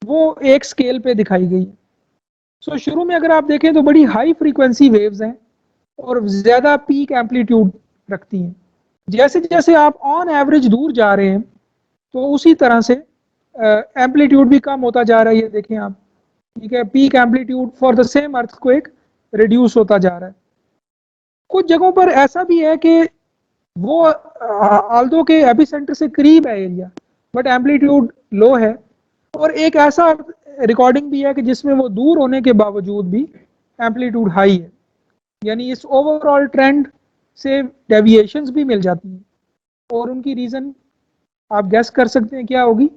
Speaker 1: वो एक स्केल पे दिखाई गई है। सो शुरू में अगर आप देखें तो बड़ी हाई फ्रीक्वेंसी वेव्स हैं और ज़्यादा पीक एम्पलीट्यूड रखती हैं। जैसे जैसे आप ऑन एवरेज दूर जा रहे हैं तो उसी तरह से एम्पलीट्यूड भी कम होता जा रहा है, ये देखें आप। ठीक है, peak amplitude for the same earthquake reduce होता जा रहा है। कुछ जगहों पर ऐसा भी है कि वो आल्दो के एपिसेंटर से करीब है एरिया, बट एम्पलीट्यूड लो है। और एक ऐसा रिकॉर्डिंग भी है कि जिसमें वो दूर होने के बावजूद भी एम्पलीट्यूड हाई है, यानी इस ओवरऑल ट्रेंड से डेविएशंस भी मिल जाती हैं। और उनकी रीज़न आप गैस कर सकते हैं क्या होगी?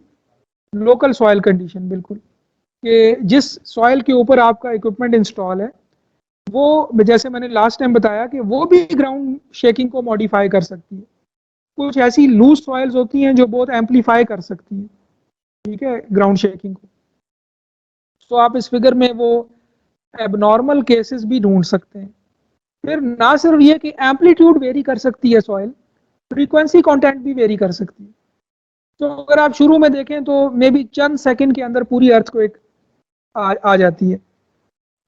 Speaker 1: लोकल सॉइल कंडीशन, बिल्कुल, कि जिस सॉइल के ऊपर आपका इक्विपमेंट इंस्टॉल है वो, जैसे मैंने लास्ट टाइम बताया, कि वो भी ग्राउंड शेकिंग को मॉडिफाई कर सकती है। कुछ ऐसी लूज सॉइल्स होती हैं जो बहुत एम्पलीफाई कर सकती हैं, ठीक है, ग्राउंड शेकिंग को। तो आप इस फिगर में वो एबनॉर्मल केसेस भी ढूंढ सकते हैं। फिर ना सिर्फ ये कि एम्पलीट्यूड वेरी कर सकती है सॉइल, फ्रीक्वेंसी कंटेंट भी वेरी कर सकती है। तो अगर आप शुरू में देखें तो मे बी चंद सेकंड के अंदर पूरी अर्थ को एक आ जाती है,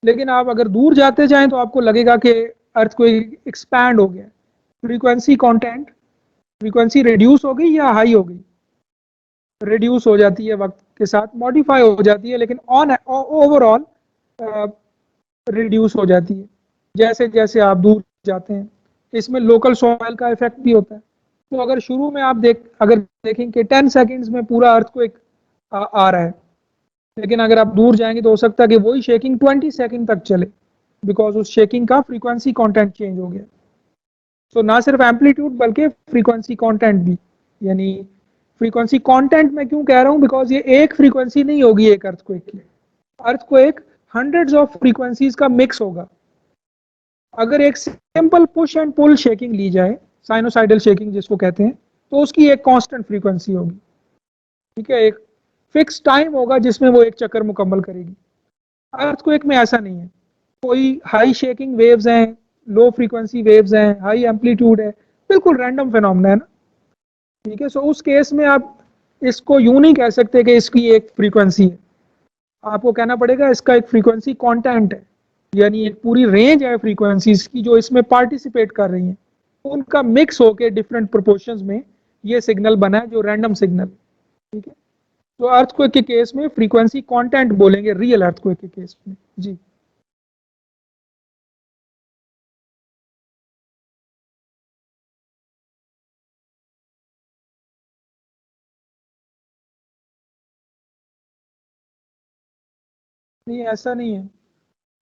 Speaker 1: लेकिन आप अगर दूर जाते जाएं तो आपको लगेगा कि अर्थ को एक्सपैंड हो गया, फ्रीक्वेंसी कंटेंट, फ्रीक्वेंसी रिड्यूस हो गई या हाई हो गई? रिड्यूस हो जाती है, वक्त के साथ मॉडिफाई हो जाती है, लेकिन ऑन ओवरऑल रिड्यूस हो जाती है जैसे जैसे आप दूर जाते हैं। इसमें लोकल सॉइल का इफेक्ट भी होता है। तो अगर शुरू में आप अगर देखें कि 10 सेकंड्स में पूरा अर्थ को एक आ रहा है, लेकिन अगर आप दूर जाएंगे तो हो सकता है कि वही शेकिंग 20 सेकंड तक चले, बिकॉज उस शेकिंग का फ्रीक्वेंसी कंटेंट चेंज हो गया। तो ना सिर्फ एम्पलीट्यूड बल्कि फ्रीक्वेंसी कंटेंट भी, यानी फ्रीक्वेंसी कंटेंट मैं क्यों कह रहा हूं, बिकॉज ये एक फ्रीक्वेंसी नहीं होगी एक अर्थक्वेक की। अर्थक्वेक हंड्रेड्स ऑफ फ्रीक्वेंसीज का मिक्स होगा। अगर एक simple push and pull shaking ली जाए, साइनोसाइडल शेकिंग जिसको कहते हैं, तो उसकी एक कांस्टेंट फ्रीक्वेंसी होगी। ठीक है, एक फिक्स टाइम होगा जिसमें वो एक चक्कर मुकम्मल करेगी। अर्थक्वेक में ऐसा नहीं है, कोई हाई शेकिंग वेव्स हैं, लो फ्रीक्वेंसी वेव्स हैं, हाई एम्पलीट्यूड है, बिल्कुल रैंडम फिनोमेना है ना। ठीक है, सो उस केस में आप इसको यूं नहीं कह सकते कि इसकी एक फ्रीक्वेंसी है, आपको कहना पड़ेगा इसका एक फ्रीक्वेंसी कांटेंट है, यानी एक पूरी रेंज है फ्रीक्वेंसीज की जो इसमें पार्टिसिपेट कर रही हैं, उनका मिक्स होकर डिफरेंट प्रोपोर्शंस में ये सिग्नल बना है जो रैंडम सिग्नल। ठीक है, तो अर्थक्वेक के केस में फ्रीक्वेंसी कंटेंट बोलेंगे, रियल अर्थक्वेक के केस में। जी, नहीं ऐसा नहीं है।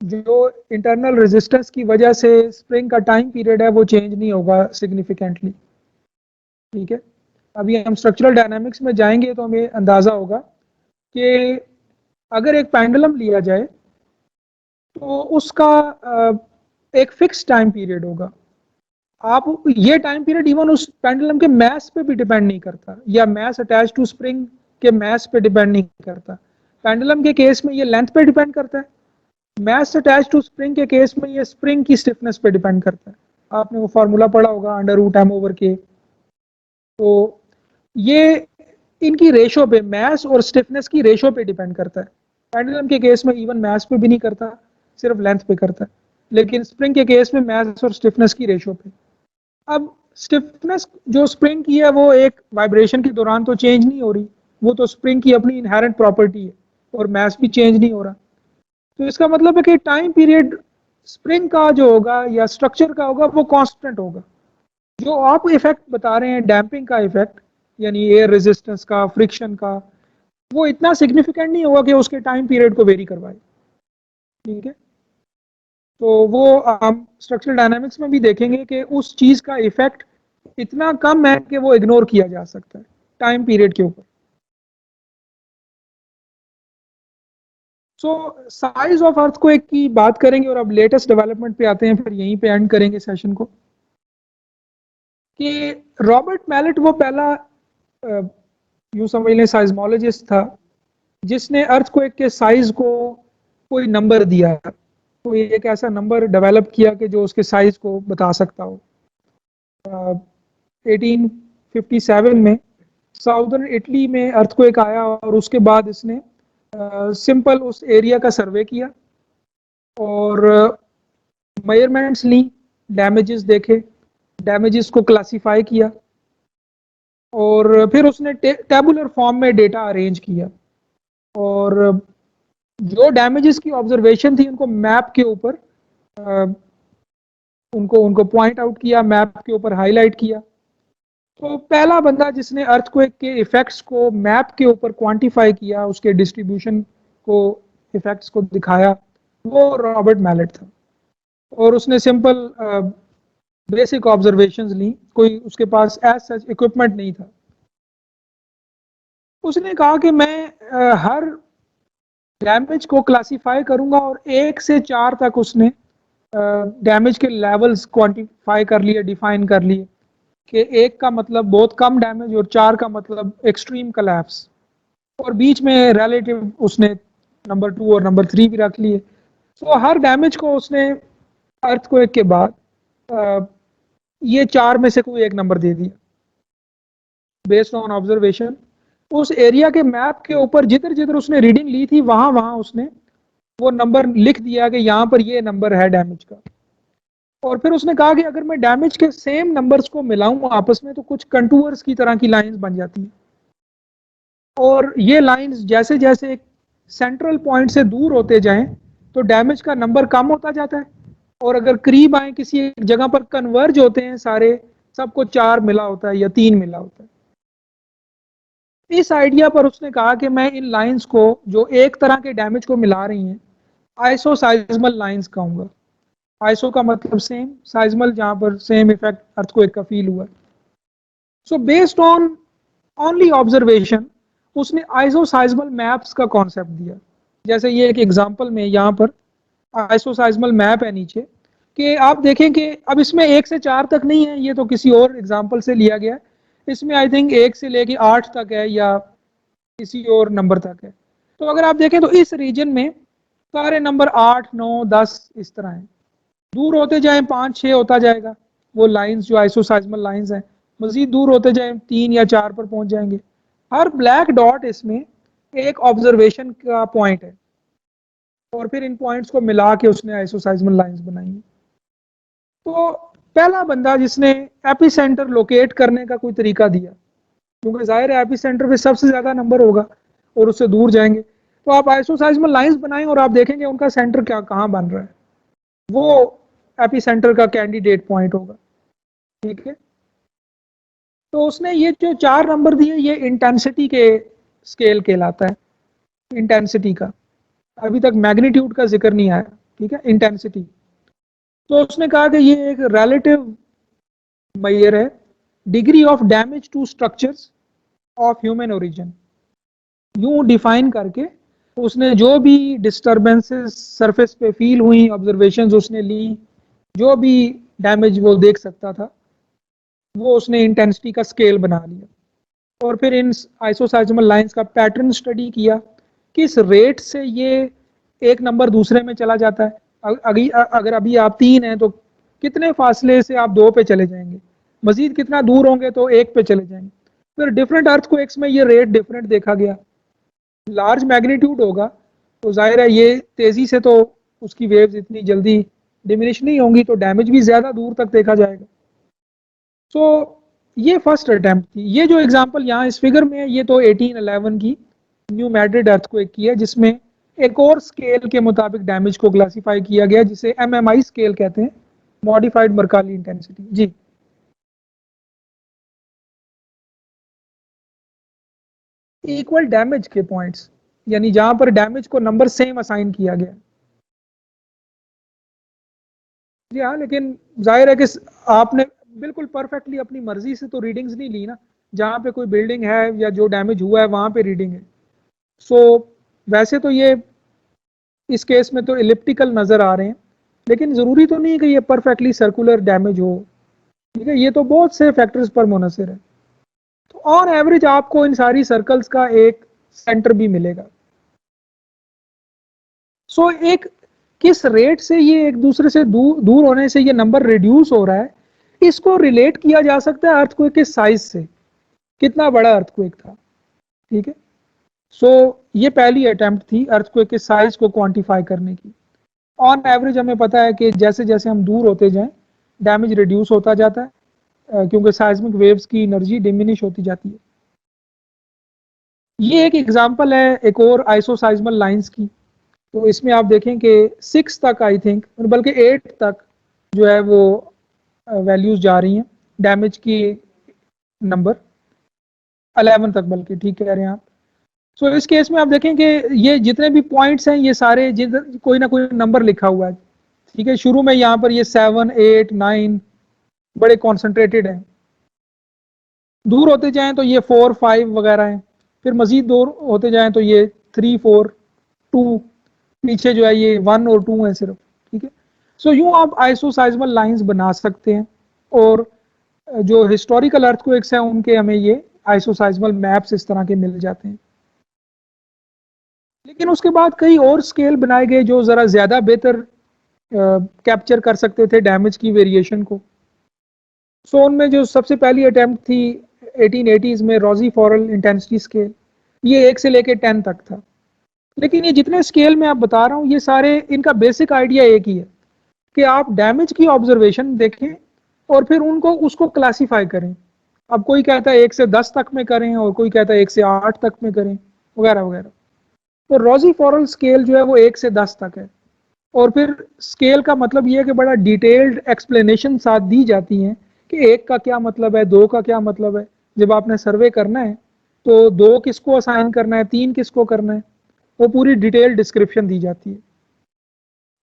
Speaker 1: जो इंटरनल रेजिस्टेंस की वजह से स्प्रिंग का टाइम पीरियड है वो चेंज नहीं होगा सिग्निफिकेंटली। ठीक है, अभी हम स्ट्रक्चरल डायनामिक्स में जाएंगे तो हमें अंदाजा होगा कि अगर एक पेंडुलम लिया जाए तो उसका एक फिक्स टाइम पीरियड होगा। आप ये टाइम पीरियड इवन उस पेंडुलम के मैस पे भी डिपेंड नहीं करता, या मैस अटैच टू स्प्रिंग के मैस पे डिपेंड नहीं करता। पेंडुलम के केस में ये लेंथ पे डिपेंड करता है, मैस अटैच टू स्प्रिंग के केस में ये स्प्रिंग की स्टिफनेस पे डिपेंड करता है। आपने वो फार्मूला पढ़ा होगा, अंडर रूट एम ओवर के। तो ये इनकी रेशो पे, मैस और स्टिफनेस की रेशो पे डिपेंड करता है। पेंडुलम के केस में इवन मैस पे भी नहीं करता, सिर्फ लेंथ पे करता है, लेकिन स्प्रिंग के केस में मैस और स्टिफनेस की रेशो पे। अब स्टिफनेस जो स्प्रिंग की है वो एक वाइब्रेशन के दौरान तो चेंज नहीं हो रही, वो तो स्प्रिंग की अपनी इनहेरेंट प्रॉपर्टी है, और मैस भी चेंज नहीं हो रहा। तो इसका मतलब है कि टाइम पीरियड स्प्रिंग का जो होगा या स्ट्रक्चर का होगा वो कांस्टेंट होगा। जो आप इफेक्ट बता रहे हैं डैम्पिंग का इफेक्ट, यानी एयर रेजिस्टेंस का, फ्रिक्शन का, वो इतना सिग्निफिकेंट नहीं होगा कि उसके टाइम पीरियड को वेरी करवाए। ठीक है, तो वो हम स्ट्रक्चरल डायनामिक्स में भी देखेंगे कि उस चीज का इफेक्ट इतना कम है कि वो इग्नोर किया जा सकता है टाइम पीरियड के ऊपर। सो साइज ऑफ अर्थक्वेक की बात करेंगे और अब लेटेस्ट डेवलपमेंट पे आते हैं, फिर यहीं पे एंड करेंगे सेशन को। कि रॉबर्ट मैलेट वो पहला यूं समझ लें साइज्मोलॉजिस्ट था जिसने अर्थक्वेक के साइज को कोई नंबर दिया, कोई एक ऐसा नंबर डेवलप किया कि जो उसके साइज को बता सकता हो। 1857 में साउदर्न इटली में अर्थक्वेक आया और उसके बाद इसने सिंपल उस एरिया का सर्वे किया और मेजरमेंट्स ली, डैमेजेस देखे, डैमेजेस को क्लासिफाई किया और फिर उसने टेबुलर फॉर्म में डेटा अरेंज किया और जो डैमेजेस की ऑब्जर्वेशन थी उनको मैप के ऊपर उनको उनको पॉइंट आउट किया, मैप के ऊपर हाईलाइट किया। तो पहला बंदा जिसने अर्थक्वेक के इफेक्ट्स को मैप के ऊपर क्वांटिफाई किया, उसके डिस्ट्रीब्यूशन को, इफेक्ट्स को दिखाया, वो रॉबर्ट मैलेट था। और उसने सिंपल बेसिक ऑब्जर्वेशंस ली, कोई उसके पास एज सच इक्विपमेंट नहीं था। उसने कहा कि मैं हर डैमेज को क्लासिफाई करूंगा और 1 से 4 तक उसने डैमेज के लेवल्स क्वांटिफाई कर लिए, डिफाइन कर लिए कि 1 का मतलब बहुत कम डैमेज और 4 का मतलब एक्सट्रीम कोलैप्स, और बीच में रिलेटिव उसने नंबर 2 और नंबर 3 भी रख लिए। तो हर डैमेज को उसने अर्थक्वेक के बाद ये 4 में से कोई एक नंबर दे दिया बेस्ड ऑन ऑब्जर्वेशन। उस एरिया के मैप के ऊपर जिधर जिधर उसने रीडिंग ली थी वहां वहां उसने वो नंबर लिख दिया कि यहाँ पर ये नंबर है डैमेज का। और फिर उसने कहा कि अगर मैं डैमेज के सेम नंबर्स को मिलाऊं आपस में तो कुछ कंटूर्स की तरह की लाइंस बन जाती हैं, और ये लाइंस जैसे जैसे एक सेंट्रल पॉइंट से दूर होते जाएं तो डैमेज का नंबर कम होता जाता है, और अगर करीब आए किसी एक जगह पर कन्वर्ज होते हैं सारे, सबको 4 मिला होता है या 3 मिला होता है। इस आइडिया पर उसने कहा कि मैं इन लाइंस को जो एक तरह के डैमेज को मिला रही हैं आइसोसाइजमल लाइंस कहूंगा। आइसो का मतलब सेम, साइजमल जहां पर सेम इफेक्ट अर्थक्वेक का फील हुआ। So based on only observation उसने आइसोसाइजमल मैप्स का कॉन्सेप्ट दिया। जैसे ये एक एग्जांपल में यहाँ पर आइसोसाइजमल मैप है नीचे, कि आप देखें कि अब इसमें 1 से 4 तक नहीं है, ये तो किसी और एग्जांपल से लिया गया है। इसमें आई थिंक 1 से लेके 8 तक है या किसी और नंबर तक है। तो अगर आप देखें तो इस रीजन में सारे नंबर 8, 9, 10 इस तरह हैं। दूर होते जाएं 5, 6 होता जाएगा वो लाइंस जो आइसोसाइजमल लाइंस हैं, मजीद दूर होते जाएं 3 या 4 पर पहुंच जाएंगे। हर ब्लैक डॉट इसमें एक ऑब्जर्वेशन का पॉइंट है और फिर इन पॉइंट्स को मिला के उसने आइसोसाइजमल लाइंस बनाई। तो पहला बंदा जिसने एपिसेंटर लोकेट करने का कोई तरीका दिया, क्योंकि जाहिर है एपिसेंटर पे सबसे ज्यादा नंबर होगा और उससे दूर जाएंगे, तो आप आइसोसाइजमल लाइंस बनाएं और आप देखेंगे उनका सेंटर क्या कहाँ बन रहा है, वो एपिसेंटर का कैंडिडेट पॉइंट होगा। ठीक है, तो उसने ये जो 4 नंबर दिए ये इंटेंसिटी के स्केल कहलाता है, इंटेंसिटी का। अभी तक मैग्नीट्यूड का जिक्र नहीं आया, ठीक है, इंटेंसिटी। तो उसने कहा कि ये एक रिलेटिव मेजर है, degree of damage to structures of human origin. यूं डिफाइन करके उसने जो भी डिस्टरबेंसेस सरफेस पे फील हुई, ऑब्जर्वेशंस उसने ली, जो भी डैमेज वो देख सकता था वो उसने इंटेंसिटी का स्केल बना लिया। और फिर इन आइसोसाइजमल लाइंस का पैटर्न स्टडी किया, किस रेट से ये एक नंबर दूसरे में चला जाता है। अगर अभी आप 3 हैं तो कितने फासले से आप 2 पे चले जाएंगे, मजीद कितना दूर होंगे तो 1 पे चले जाएंगे। फिर डिफरेंट अर्थक्वेक्स में ये रेट डिफरेंट देखा गया। लार्ज मैग्नीट्यूड होगा तो जाहिर है ये तेजी से तो उसकी वेव्स इतनी जल्दी डिमिनिश नहीं होंगी, तो डैमेज भी ज्यादा दूर तक देखा जाएगा। सो ये फर्स्ट अटेम्प्ट थी। ये जो एग्जांपल यहाँ इस फिगर में है ये तो 1811 की न्यू मैड्रिड अर्थक्वेक की है, जिसमें एक और स्केल के मुताबिक डैमेज को क्लासिफाई किया गया जिसे एमएमआई स्केल कहते हैं, मॉडिफाइड मर्काली इंटेंसिटी। जी, इक्वल डैमेज के पॉइंट्स, यानी जहां पर डैमेज को नंबर सेम असाइन किया गया। जी हाँ, लेकिन जाहिर है कि आपने बिल्कुल परफेक्टली अपनी मर्जी से तो रीडिंग्स नहीं ली ना। जहाँ पे कोई बिल्डिंग है या जो डैमेज हुआ है वहां पे रीडिंग है। सो वैसे तो ये इस केस में तो इलिप्टिकल नजर आ रहे हैं, लेकिन जरूरी तो नहीं है कि ये परफेक्टली सर्कुलर डैमेज हो। ठीक है, ये तो बहुत से फैक्टर्स पर मुनहसर है। तो ऑन एवरेज आपको इन सारी सर्कल्स का एक सेंटर भी मिलेगा। सो एक किस रेट से ये एक दूसरे से दूर होने से ये नंबर रिड्यूस हो रहा है, इसको रिलेट किया जा सकता है अर्थक्वेक के साइज से, कितना बड़ा अर्थक्वेक था। ठीक है, सो ये पहली अटेम्प्ट थी अर्थक्वेक के साइज को क्वांटिफाई करने की। ऑन एवरेज हमें पता है कि जैसे जैसे हम दूर होते जाएं डैमेज रिड्यूस होता जाता है, क्योंकि साइज्मिक वेव्स की एनर्जी डिमिनिश होती जाती है। ये एक एग्जांपल है एक और आइसोसाइजमल लाइंस की। तो इसमें आप देखें कि 6 तक आई थिंक, बल्कि 8 तक जो है वो वैल्यूज जा रही हैं डैमेज की, नंबर 11 तक बल्कि, ठीक कह रहे हैं आप। सो इस केस में आप देखें कि ये जितने भी पॉइंट्स हैं ये सारे कोई ना कोई नंबर लिखा हुआ है। ठीक है, शुरू में यहाँ पर ये 7, 8, 9 बड़े कॉन्सेंट्रेटेड हैं, दूर होते जाएं तो ये 4, 5 वगैरह हैं, फिर मजीद दूर होते जाएं तो ये 3, 4, 2, पीछे जो है ये 1 और 2 है सिर्फ। ठीक है, सो यूं आप आइसोसाइजमल लाइंस बना सकते हैं, और जो हिस्टोरिकल अर्थक्वेक्स हैं उनके हमें ये आइसोसाइजमल मैप्स इस तरह के मिल जाते हैं। लेकिन उसके बाद कई और स्केल बनाए गए जो ज़रा ज़्यादा बेहतर कैप्चर कर सकते थे डैमेज की वेरिएशन को। सो उनमें जो सबसे पहली अटेम्प्ट थी 1880s में रॉजी फॉरल इंटेंसिटी स्केल, ये 1 से लेके 10 तक था। लेकिन ये जितने स्केल में आप बता रहा हूँ ये सारे, इनका बेसिक आइडिया एक ही है कि आप डैमेज की ऑब्जर्वेशन देखें और फिर उनको उसको क्लासीफाई करें। अब कोई कहता है 1 से 10 तक में करें और कोई कहता है 1 से 8 तक में करें, वगैरह वगैरह। तो रॉजी फॉरल स्केल जो है वो 1 से 10 तक है, और फिर स्केल का मतलब ये है कि बड़ा डिटेल्ड एक्सप्लेनेशन साथ दी जाती हैं कि 1 का क्या मतलब है, 2 का क्या मतलब है। जब आपने सर्वे करना है तो 2 किसको असाइन करना है, 3 किसको करना है, वो पूरी डिटेल डिस्क्रिप्शन दी जाती है।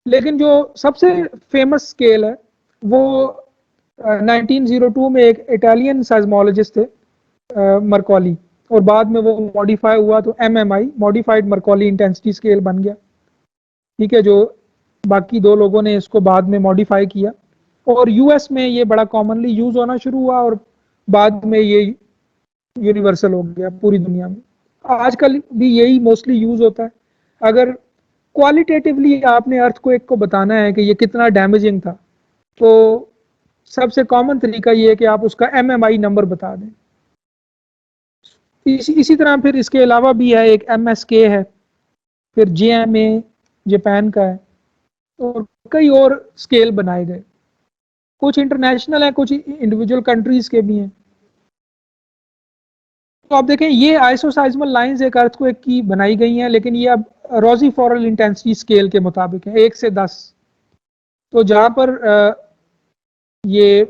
Speaker 1: लेकिन जो सबसे फेमस स्केल है वो 1902 में एक इटालियन साइज्मोलॉजिस्ट थे, मरकॉली, और बाद में वो मॉडिफाई हुआ तो MMI, मॉडिफाइड मरकॉली इंटेंसिटी स्केल बन गया। ठीक है, जो बाकी 2 लोगों ने इसको बाद में मॉडिफाई किया, और US में ये बड़ा कॉमनली यूज होना शुरू हुआ और बाद में ये यूनिवर्सल हो गया पूरी दुनिया में। आजकल भी यही मोस्टली यूज होता है। अगर क्वालिटेटिवली आपने अर्थक्वेक को बताना है कि ये कितना डैमेजिंग था, तो सबसे कॉमन तरीका ये है कि आप उसका MMI नंबर बता दें। इसी तरह फिर इसके अलावा भी है, एक MSK है, फिर JMA जापान का है, और कई और स्केल बनाए गए, कुछ इंटरनेशनल है, कुछ इंडिविजुअल कंट्रीज के भी हैं। तो आप देखें ये आइसोसाइजमल लाइंस एक अर्थक्वेक की बनाई गई हैं, लेकिन ये अब रॉजी फॉरल इंटेंसिटी स्केल के मुताबिक है 1 से 10। तो जहां पर ये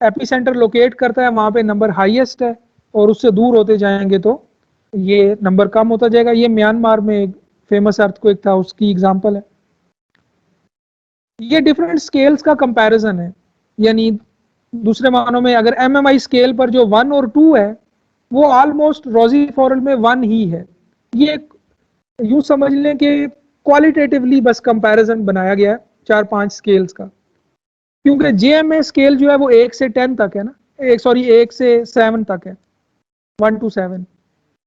Speaker 1: एपिसेंटर लोकेट करता है वहां पे नंबर हाईएस्ट है, और उससे दूर होते जाएंगे तो ये नंबर कम होता जाएगा। ये म्यांमार में एक फेमस अर्थक्वेक था, उसकी एग्जांपल है। ये डिफरेंट स्केल्स का कंपैरिजन है, यानी दूसरे मानों में अगर MMI स्केल पर जो 1 और 2 है वो ऑलमोस्ट रॉजी फॉरल में 1 ही है। ये यूं समझ लें कि क्वालिटेटिवली बस कंपैरिजन बनाया गया है 4-5 स्केल्स का, क्योंकि JMA स्केल जो है वो 1 से 10 तक है ना, 1 से 7 तक है, 1 to 7।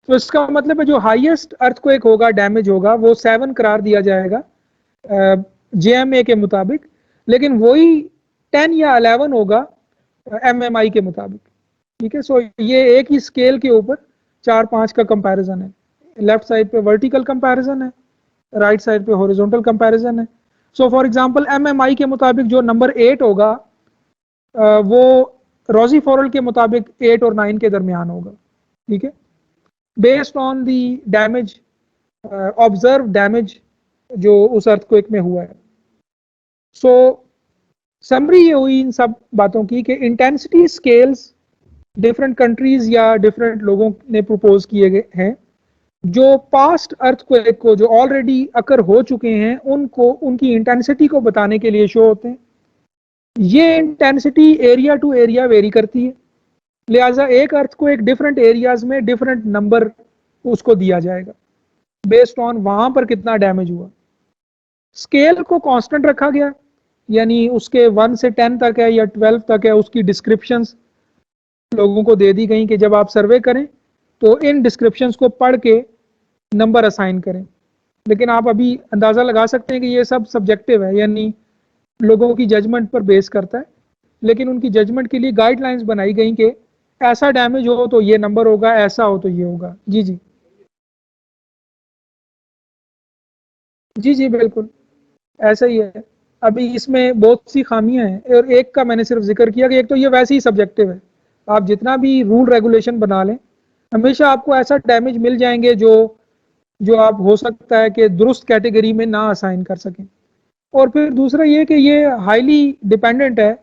Speaker 1: तो इसका मतलब है जो हाईएस्ट अर्थक्वेक होगा, डैमेज होगा, वो 7 करार दिया जाएगा JMA के मुताबिक, लेकिन वही 10 या 11 होगा MMI के मुताबिक। ठीक है, सो ये एक ही स्केल के ऊपर 4-5 का कंपैरिजन है। लेफ्ट साइड पे वर्टिकल कंपैरिजन है, राइट साइड पे हॉरिजॉन्टल कंपैरिजन है। सो फॉर एग्जांपल MMI के मुताबिक जो नंबर 8 होगा वो रॉजी फॉरल के मुताबिक 8 और 9 के दरमियान होगा। ठीक है, based on the damage, observe damage जो उस अर्थक्वेक में हुआ है। सो समरी ये हुई इन सब बातों की कि इंटेंसिटी स्केल्स डिफरेंट कंट्रीज या डिफरेंट लोगों ने प्रपोज किए गए हैं, जो पास्ट अर्थक्वेक को, जो ऑलरेडी अकर हो चुके हैं, उनको उनकी इंटेंसिटी को बताने के लिए शो होते हैं। ये intensity area to area vary करती है, लिहाजा एक अर्थक्वेक डिफरेंट एरियाज में डिफरेंट नंबर उसको दिया जाएगा बेस्ड ऑन वहां पर कितना डैमेज हुआ। स्केल को कांस्टेंट रखा गया, यानी उसके 1 से 10 तक है या 12 तक है, उसकी डिस्क्रिप्शंस लोगों को दे दी गई कि जब आप सर्वे करें तो इन डिस्क्रिप्शंस को पढ़ के नंबर असाइन करें। लेकिन आप अभी अंदाज़ा लगा सकते हैं कि ये सब सब्जेक्टिव है, यानी लोगों की जजमेंट पर बेस करता है। लेकिन उनकी जजमेंट के लिए गाइडलाइंस बनाई गई कि ऐसा डैमेज हो तो ये नंबर होगा, ऐसा हो तो ये होगा। जी जी जी जी बिल्कुल ऐसा ही है। अभी इसमें बहुत सी खामियां हैं और एक का मैंने सिर्फ जिक्र किया कि एक तो ये वैसे ही सब्जेक्टिव है। आप जितना भी रूल रेगुलेशन बना लें, हमेशा आपको ऐसा डैमेज मिल जाएंगे जो जो आप हो सकता है कि दुरुस्त कैटेगरी में ना असाइन कर सकें। और फिर दूसरा ये कि ये हाईली डिपेंडेंट है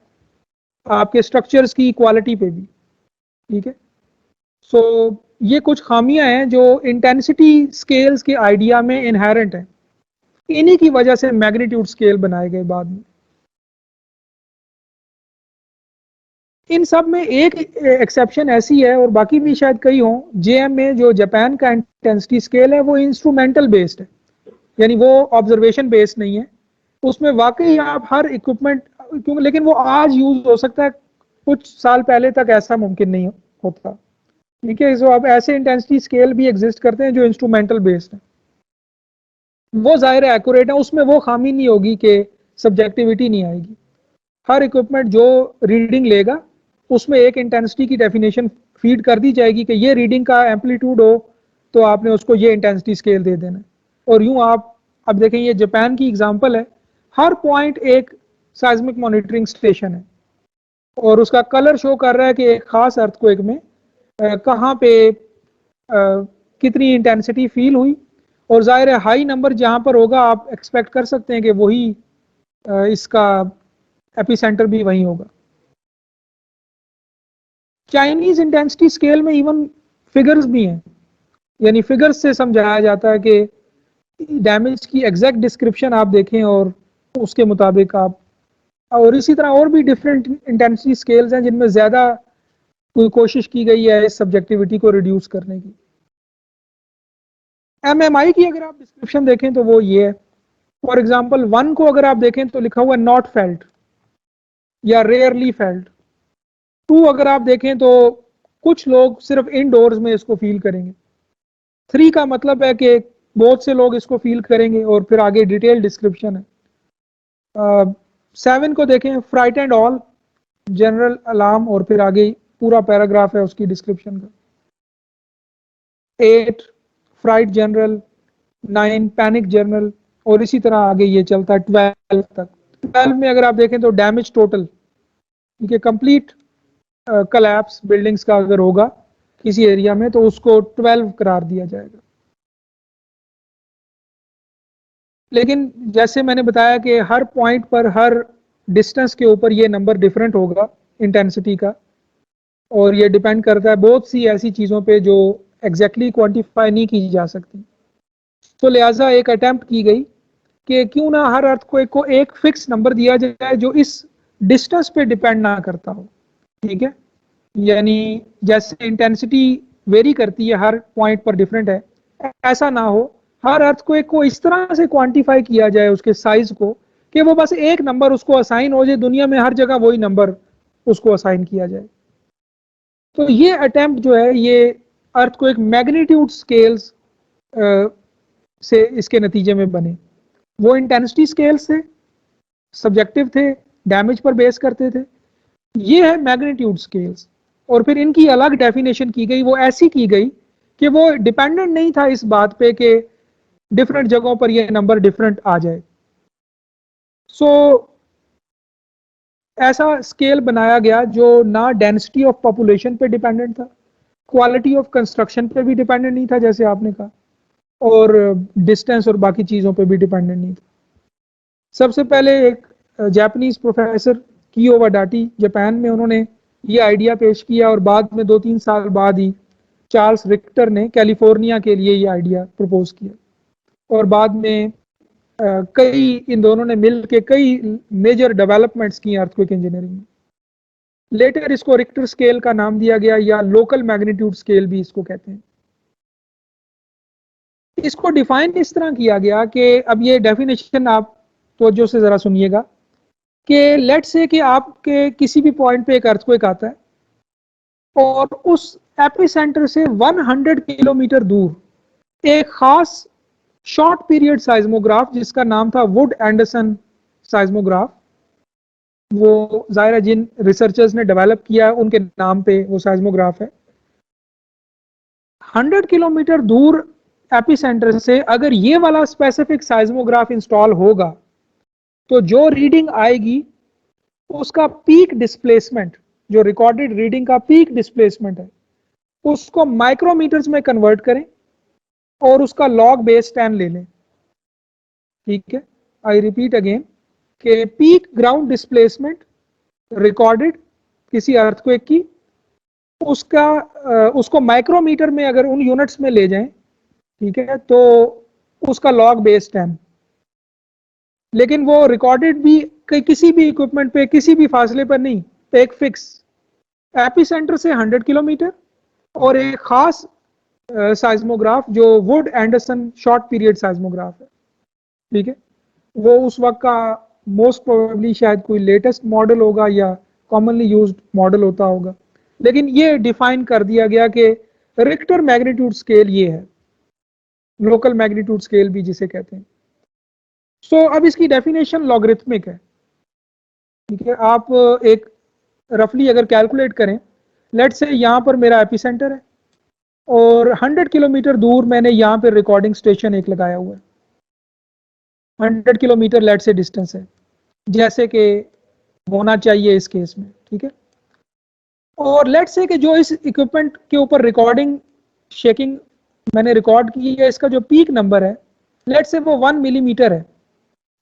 Speaker 1: आपके स्ट्रक्चर्स की क्वालिटी पे भी। ठीक है। सो ये कुछ खामियां हैं जो इंटेंसिटी स्केल्स के आइडिया में इनहेरेंट है। इन्हीं की वजह से मैग्नीट्यूड स्केल बनाए गए बाद में। इन सब में एक एक्सेप्शन ऐसी है और बाकी भी शायद कई हों। जेएम में जो जापान का इंटेंसिटी स्केल है वो इंस्ट्रूमेंटल बेस्ड है, यानी वो ऑब्जर्वेशन बेस्ड नहीं है। उसमें वाकई आप हर इक्विपमेंट, क्योंकि लेकिन वो आज यूज हो सकता है, कुछ साल पहले तक ऐसा मुमकिन नहीं होता। ठीक है। जो अब ऐसे इंटेंसिटी स्केल भी एग्जिस्ट करते हैं जो इंस्ट्रूमेंटल बेस्ड है, वो जाहिर है एक्यूरेट है, उसमें वो खामी नहीं होगी कि सब्जेक्टिविटी नहीं आएगी। हर इक्विपमेंट जो रीडिंग लेगा उसमें एक इंटेंसिटी की डेफिनेशन फीड कर दी जाएगी कि ये रीडिंग का एम्पलीट्यूड हो तो आपने उसको ये इंटेंसिटी स्केल दे देना। और यूं आप अब देखें, ये जापान की एग्जांपल है। हर पॉइंट एक साइज्मिक मॉनिटरिंग स्टेशन है और उसका कलर शो कर रहा है कि एक खास अर्थक्वेक में कहाँ पे कितनी इंटेंसिटी फील हुई। और जाहिर है हाई नंबर जहां पर होगा आप एक्सपेक्ट कर सकते हैं कि वही इसका एपिसेंटर भी वहीं होगा। चाइनीज इंटेंसिटी स्केल में इवन फिगर्स भी हैं, यानी फिगर्स से समझाया जाता है कि डैमेज की एग्जैक्ट डिस्क्रिप्शन आप देखें और उसके मुताबिक आप। और इसी तरह और भी डिफरेंट इंटेंसिटी स्केल्स हैं जिनमें ज़्यादा कोई कोशिश की गई है इस सब्जेक्टिविटी को रिड्यूस करने की। एमएमआई की अगर आप डिस्क्रिप्शन देखें तो वो ये है। फॉर एग्जांपल 1 को अगर आप देखें तो लिखा हुआ नॉट फेल्ट या रेयरली फेल्ट। 2 अगर आप देखें तो कुछ लोग सिर्फ इनडोर्स में इसको फील करेंगे। 3 का मतलब है कि बहुत से लोग इसको फील करेंगे और फिर आगे डिटेल डिस्क्रिप्शन है। 7 को देखें fright and all, general alarm, और फिर आगे पूरा पैराग्राफ है उसकी डिस्क्रिप्शन का। 8 फ्राइट जनरल, 9 पैनिक जनरल, और इसी तरह आगे ये चलता है 12 तक। 12 में अगर आप देखें तो डैमेज टोटल, ठीक है, कंप्लीट कलैप्स बिल्डिंग्स का अगर होगा किसी एरिया में तो उसको 12 करार दिया जाएगा। लेकिन जैसे मैंने बताया कि हर पॉइंट पर हर डिस्टेंस के ऊपर ये नंबर डिफरेंट होगा इंटेंसिटी का, और ये डिपेंड करता है बहुत सी ऐसी चीज़ों पे जो एग्जैक्टली क्वांटिफाई नहीं की जा सकती। तो लिहाजा एक अटेम्प्ट की गई कि क्यों ना हर अर्थक्वेक को एक फिक्स नंबर दिया जाए जो इस डिस्टेंस पे डिपेंड ना करता हो। ठीक है। यानी जैसे इंटेंसिटी वेरी करती है, हर पॉइंट पर डिफरेंट है, ऐसा ना हो। हर अर्थक्वेक को इस तरह से क्वांटिफाई किया जाए उसके साइज को कि वो बस एक नंबर उसको असाइन हो जाए, दुनिया में हर जगह वही नंबर उसको असाइन किया जाए। तो ये अटेम्प्ट जो है ये अर्थक्वेक मैग्नीट्यूड स्केल्स से इसके नतीजे में बने। वो इंटेंसिटी स्केल्स थे, सब्जेक्टिव थे, डैमेज पर बेस करते थे। ये है मैग्नीट्यूड स्केल्स। और फिर इनकी अलग डेफिनेशन की गई, वो ऐसी की गई कि वो डिपेंडेंट नहीं था इस बात पे कि डिफरेंट जगहों पर ये नंबर डिफरेंट आ जाए। सो ऐसा स्केल बनाया गया जो ना डेंसिटी ऑफ पॉपुलेशन पे डिपेंडेंट था, क्वालिटी ऑफ कंस्ट्रक्शन पे भी डिपेंडेंट नहीं था जैसे आपने कहा, और डिस्टेंस और बाकी चीज़ों पे भी डिपेंडेंट नहीं था। सबसे पहले एक जापानीज प्रोफेसर कियो वाडाटी जापान में, उन्होंने ये आइडिया पेश किया और बाद में 2-3 साल बाद ही चार्ल्स रिक्टर ने कैलिफोर्निया के लिए ये आइडिया प्रपोज किया। और बाद में कई इन दोनों ने मिल के कई मेजर डेवलपमेंट्स की अर्थक्वेक इंजीनियरिंग में। लेटर इसको रिक्टर स्केल का नाम दिया गया, या लोकल मैग्नीट्यूड स्केल भी इसको कहते हैं। इसको डिफाइन इस तरह किया गया कि अब ये डेफिनेशन आप तवज्जो से जरा सुनिएगा कि लेट से कि आपके किसी भी पॉइंट पे एक अर्थक्वेक आता है और उस एपिसेंटर से 100 किलोमीटर दूर एक खास शॉर्ट पीरियड साइज्मोग्राफ जिसका नाम था वुड एंडरसन साइज्मोग्राफ, वो जाहिर है जिन रिसर्चर्स ने डेवलप किया उनके नाम पे वो साइज्मोग्राफ है। 100 किलोमीटर दूर एपिसेंटर से अगर ये वाला स्पेसिफिक साइज्मोग्राफ इंस्टॉल होगा तो जो रीडिंग आएगी उसका पीक डिस्प्लेसमेंट, जो रिकॉर्डेड रीडिंग का पीक डिस्प्लेसमेंट है, उसको माइक्रोमीटर्स में कन्वर्ट करें और उसका लॉग बेस 10 ले लें। ठीक है, आई रिपीट अगेन कि पीक ग्राउंड डिस्प्लेसमेंट रिकॉर्डेड किसी अर्थक्वेक की, उसको माइक्रोमीटर में अगर उन यूनिट्स में ले जाएं, ठीक है, तो उसका लॉग बेस 10। लेकिन वो रिकॉर्डेड भी किसी भी इक्विपमेंट पे किसी भी फासले पर नहीं, एक फिक्स एपिसेंटर से 100 किलोमीटर और एक खास साइज्मोग्राफ जो वुड एंडरसन शॉर्ट पीरियड साइज्मोग्राफ है। ठीक है, वो उस वक्त का मोस्ट प्रोबेबली शायद कोई लेटेस्ट मॉडल होगा या कॉमनली यूज्ड मॉडल होता होगा, लेकिन ये डिफाइन कर दिया गया कि रिक्टर मैग्नीट्यूड स्केल ये है, लोकल मैग्नीट्यूड स्केल भी जिसे कहते हैं। सो अब इसकी डेफिनेशन लॉगरिथमिक है। ठीक है, आप एक रफली अगर कैलकुलेट करें, लेट से यहाँ पर मेरा एपिसेंटर है और 100 किलोमीटर दूर मैंने यहाँ पे रिकॉर्डिंग स्टेशन एक लगाया हुआ है, 100 किलोमीटर लेट से डिस्टेंस है जैसे कि होना चाहिए इस केस में। ठीक है, और लेट से कि जो इस इक्विपमेंट के ऊपर रिकॉर्डिंग शेकिंग मैंने रिकॉर्ड की है, इसका जो पीक नंबर है लेट से वो 1 मिलीमीटर है।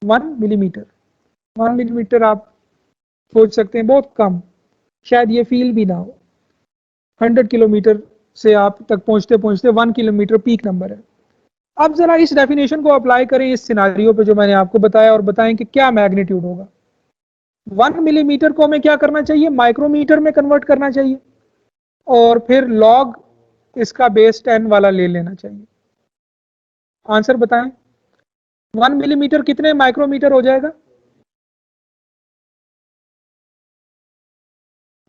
Speaker 1: 1 मिलीमीटर, 1 मिलीमीटर आप सोच सकते हैं बहुत कम, शायद ये फील भी ना हो। 100 किलोमीटर से आप तक पहुंचते पहुंचते 1 किलोमीटर पीक नंबर है। अब जरा इस डेफिनेशन को अप्लाई करें इस सिनारियो पे जो मैंने आपको बताया और बताएं कि क्या मैग्नीट्यूड होगा। 1 मिलीमीटर को हमें क्या करना चाहिए, माइक्रोमीटर में कन्वर्ट करना चाहिए और फिर लॉग इसका बेस 10 वाला ले लेना चाहिए। आंसर बताएं, 1 मिलीमीटर कितने माइक्रोमीटर हो जाएगा?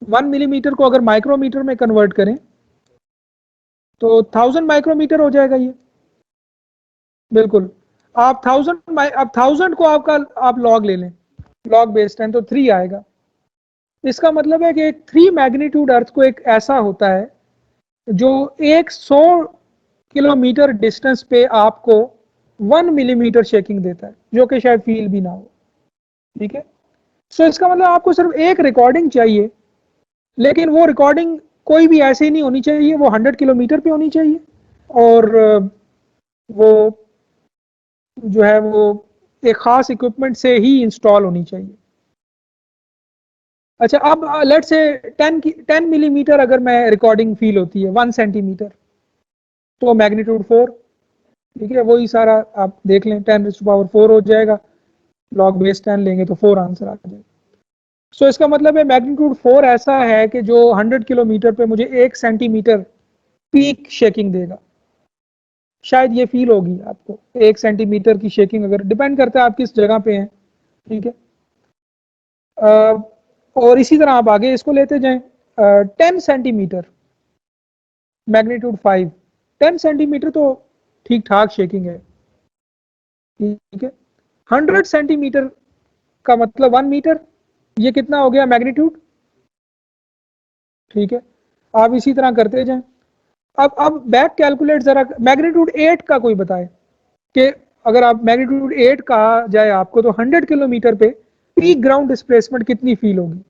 Speaker 1: 1 मिलीमीटर को अगर माइक्रोमीटर में कन्वर्ट करें तो 1000 माइक्रोमीटर हो जाएगा ये। बिल्कुल, आप 1000 को आप लॉग ले लें, लॉग बेस 10 तो 3 आएगा। इसका मतलब है कि एक 3 मैग्नीट्यूड अर्थ को एक ऐसा होता है जो 100 किलोमीटर डिस्टेंस पे आपको 1 मिलीमीटर शेकिंग देता है, जो कि शायद फील भी ना हो। ठीक है, सो इसका मतलब आपको सिर्फ एक रिकॉर्डिंग चाहिए, लेकिन वो रिकॉर्डिंग कोई भी ऐसे ही नहीं होनी चाहिए, वो 100 किलोमीटर पे होनी चाहिए और वो जो है वो एक खास इक्विपमेंट से ही इंस्टॉल होनी चाहिए। अच्छा, अब लेट से 10 मिलीमीटर अगर मैं रिकॉर्डिंग फील होती है 1 सेंटीमीटर तो मैग्नीट्यूड 4। ठीक है, वही सारा आप देख लें, 10⁴ हो जाएगा, लॉग बेस 10 लेंगे तो 4 आंसर आ जाएगा। सो इसका मतलब है मैग्नीट्यूड 4 ऐसा है कि जो 100 किलोमीटर पे मुझे 1 सेंटीमीटर पीक शेकिंग देगा। शायद ये फील होगी आपको 1 सेंटीमीटर की शेकिंग, अगर डिपेंड करता है आप किस जगह पे हैं। ठीक है, और इसी तरह आप आगे इसको लेते जाएं, 10 सेंटीमीटर मैग्नीट्यूड 5, 10 सेंटीमीटर तो ठीक ठाक शेकिंग है। ठीक है, 100 सेंटीमीटर का मतलब 1 मीटर, ये कितना हो गया मैग्नीट्यूड। ठीक है, आप इसी तरह करते जाएं। अब बैक कैलकुलेट जरा, मैग्नीट्यूड 8 का कोई बताए कि अगर आप मैग्नीट्यूड 8 कहा जाए आपको तो 100 किलोमीटर पे पीक ग्राउंड डिस्प्लेसमेंट कितनी फील होगी?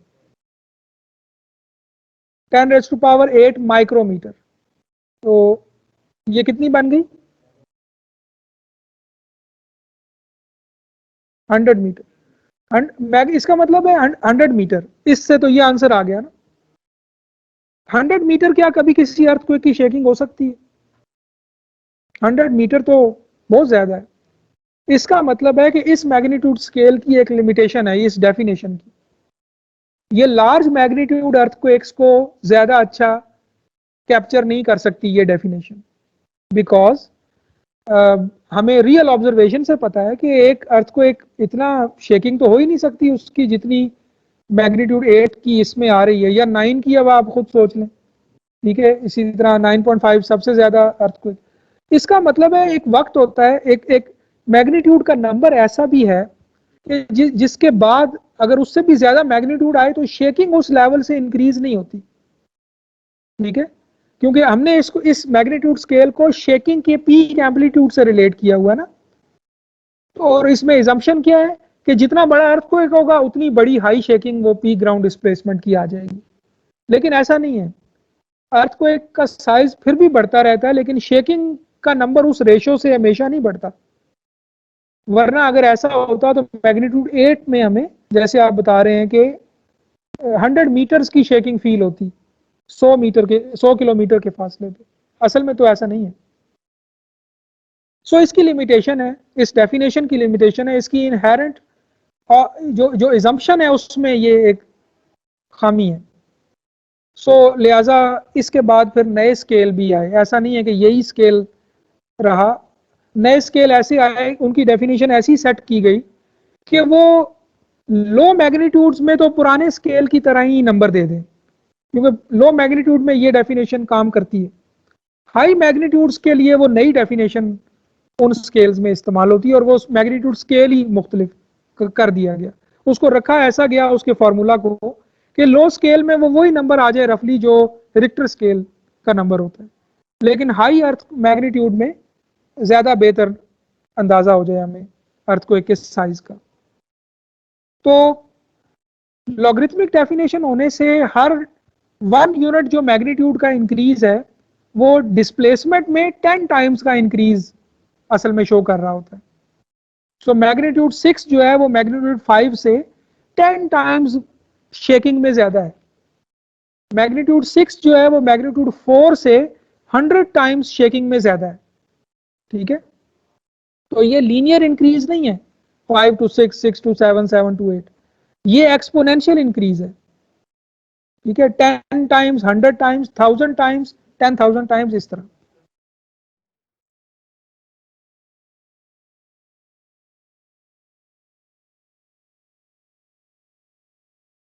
Speaker 1: 10⁸ माइक्रोमीटर, तो ये कितनी बन गई? 100 मीटर। इसका मतलब है 100 मीटर, इससे तो ये आंसर आ गया ना। 100 मीटर क्या कभी किसी अर्थक्वेक की शेकिंग हो सकती है? 100 मीटर तो बहुत ज्यादा है। इसका मतलब है कि इस मैग्नीट्यूड स्केल की एक लिमिटेशन है इस डेफिनेशन की, ये लार्ज मैग्नीट्यूड अर्थक्वेक्स को ज्यादा अच्छा कैप्चर नहीं कर सकती ये डेफिनेशन, बिकॉज हमें रियल ऑब्जर्वेशन से पता है कि एक अर्थक्वेक इतना शेकिंग तो हो ही नहीं सकती उसकी जितनी मैग्नीट्यूड 8 की इसमें आ रही है, या 9 की, अब आप खुद सोच लें। ठीक है, इसी तरह 9.5 सबसे ज्यादा अर्थक्वेक। इसका मतलब है एक वक्त होता है, एक मैग्नीट्यूड का नंबर ऐसा भी है कि जिसके बाद अगर उससे भी ज्यादा मैग्नीट्यूड आए तो शेकिंग उस लेवल से इंक्रीज नहीं होती, ठीक है, क्योंकि हमने इसको इस मैग्नीट्यूड स्केल को शेकिंग के पीक एम्पलीट्यूड से रिलेट किया हुआ ना। तो और इसमें इजम्पशन क्या है कि जितना बड़ा अर्थक्वेक होगा उतनी बड़ी हाई शेकिंग वो पीक ग्राउंड डिस्प्लेसमेंट की आ जाएगी, लेकिन ऐसा नहीं है। अर्थक्वेक का साइज फिर भी बढ़ता रहता है, लेकिन शेकिंग का नंबर उस रेशो से हमेशा नहीं बढ़ता। वरना अगर ऐसा होता तो मैग्नीट्यूड 8 में हमें, जैसे आप बता रहे हैं कि 100 मीटर्स की शेकिंग फील होती 100 किलोमीटर के फासले पे, असल में तो ऐसा नहीं है। सो इसकी लिमिटेशन है, इस डेफिनेशन की लिमिटेशन है, इसकी इनहेरेंट जो इजम्पशन है उसमें ये एक खामी है। सो लिहाजा इसके बाद फिर नए स्केल भी आए, ऐसा नहीं है कि यही स्केल रहा, नए स्केल ऐसे आए, उनकी डेफिनेशन ऐसी सेट की गई कि वो लो मैग्नीट्यूड्स में तो पुराने स्केल की तरह ही नंबर दे दें, क्योंकि लो मैग्नीट्यूड में ये डेफिनेशन काम करती है। हाई मैग्नीट्यूड्स के लिए वो नई डेफिनेशन उन स्केल्स में इस्तेमाल होती है और वो मैग्नीट्यूड स्केल ही मुख्तलिफ कर दिया गया, उसको रखा ऐसा गया उसके फार्मूला को कि लो स्केल में वो वही नंबर आ जाए रफली जो रिक्टर स्केल का नंबर होता है, लेकिन हाई अर्थ मैग्नीट्यूड में ज्यादा बेहतर अंदाजा हो जाए हमें अर्थ को एक साइज का। तो लॉगरिथमिक डेफिनेशन होने से हर 1 यूनिट जो मैग्नीट्यूड का इंक्रीज है वो डिस्प्लेसमेंट में 10 टाइम्स का इंक्रीज असल में शो कर रहा होता है। सो मैग्नीट्यूड 6 जो है वो मैग्नीट्यूड 5 से 10 टाइम्स शेकिंग में ज्यादा है। मैग्नीट्यूड 6 जो है वो मैग्नीट्यूड 4 से 100 टाइम्स शेकिंग में ज्यादा है, ठीक है। तो ये लीनियर इंक्रीज नहीं है 5 to 6, 6 to 7, 7 to 8, ये एक्सपोनेंशियल इंक्रीज है, ठीक है। 10 टाइम्स, 100 टाइम्स, 1000 टाइम्स, 10,000 टाइम्स, इस तरह।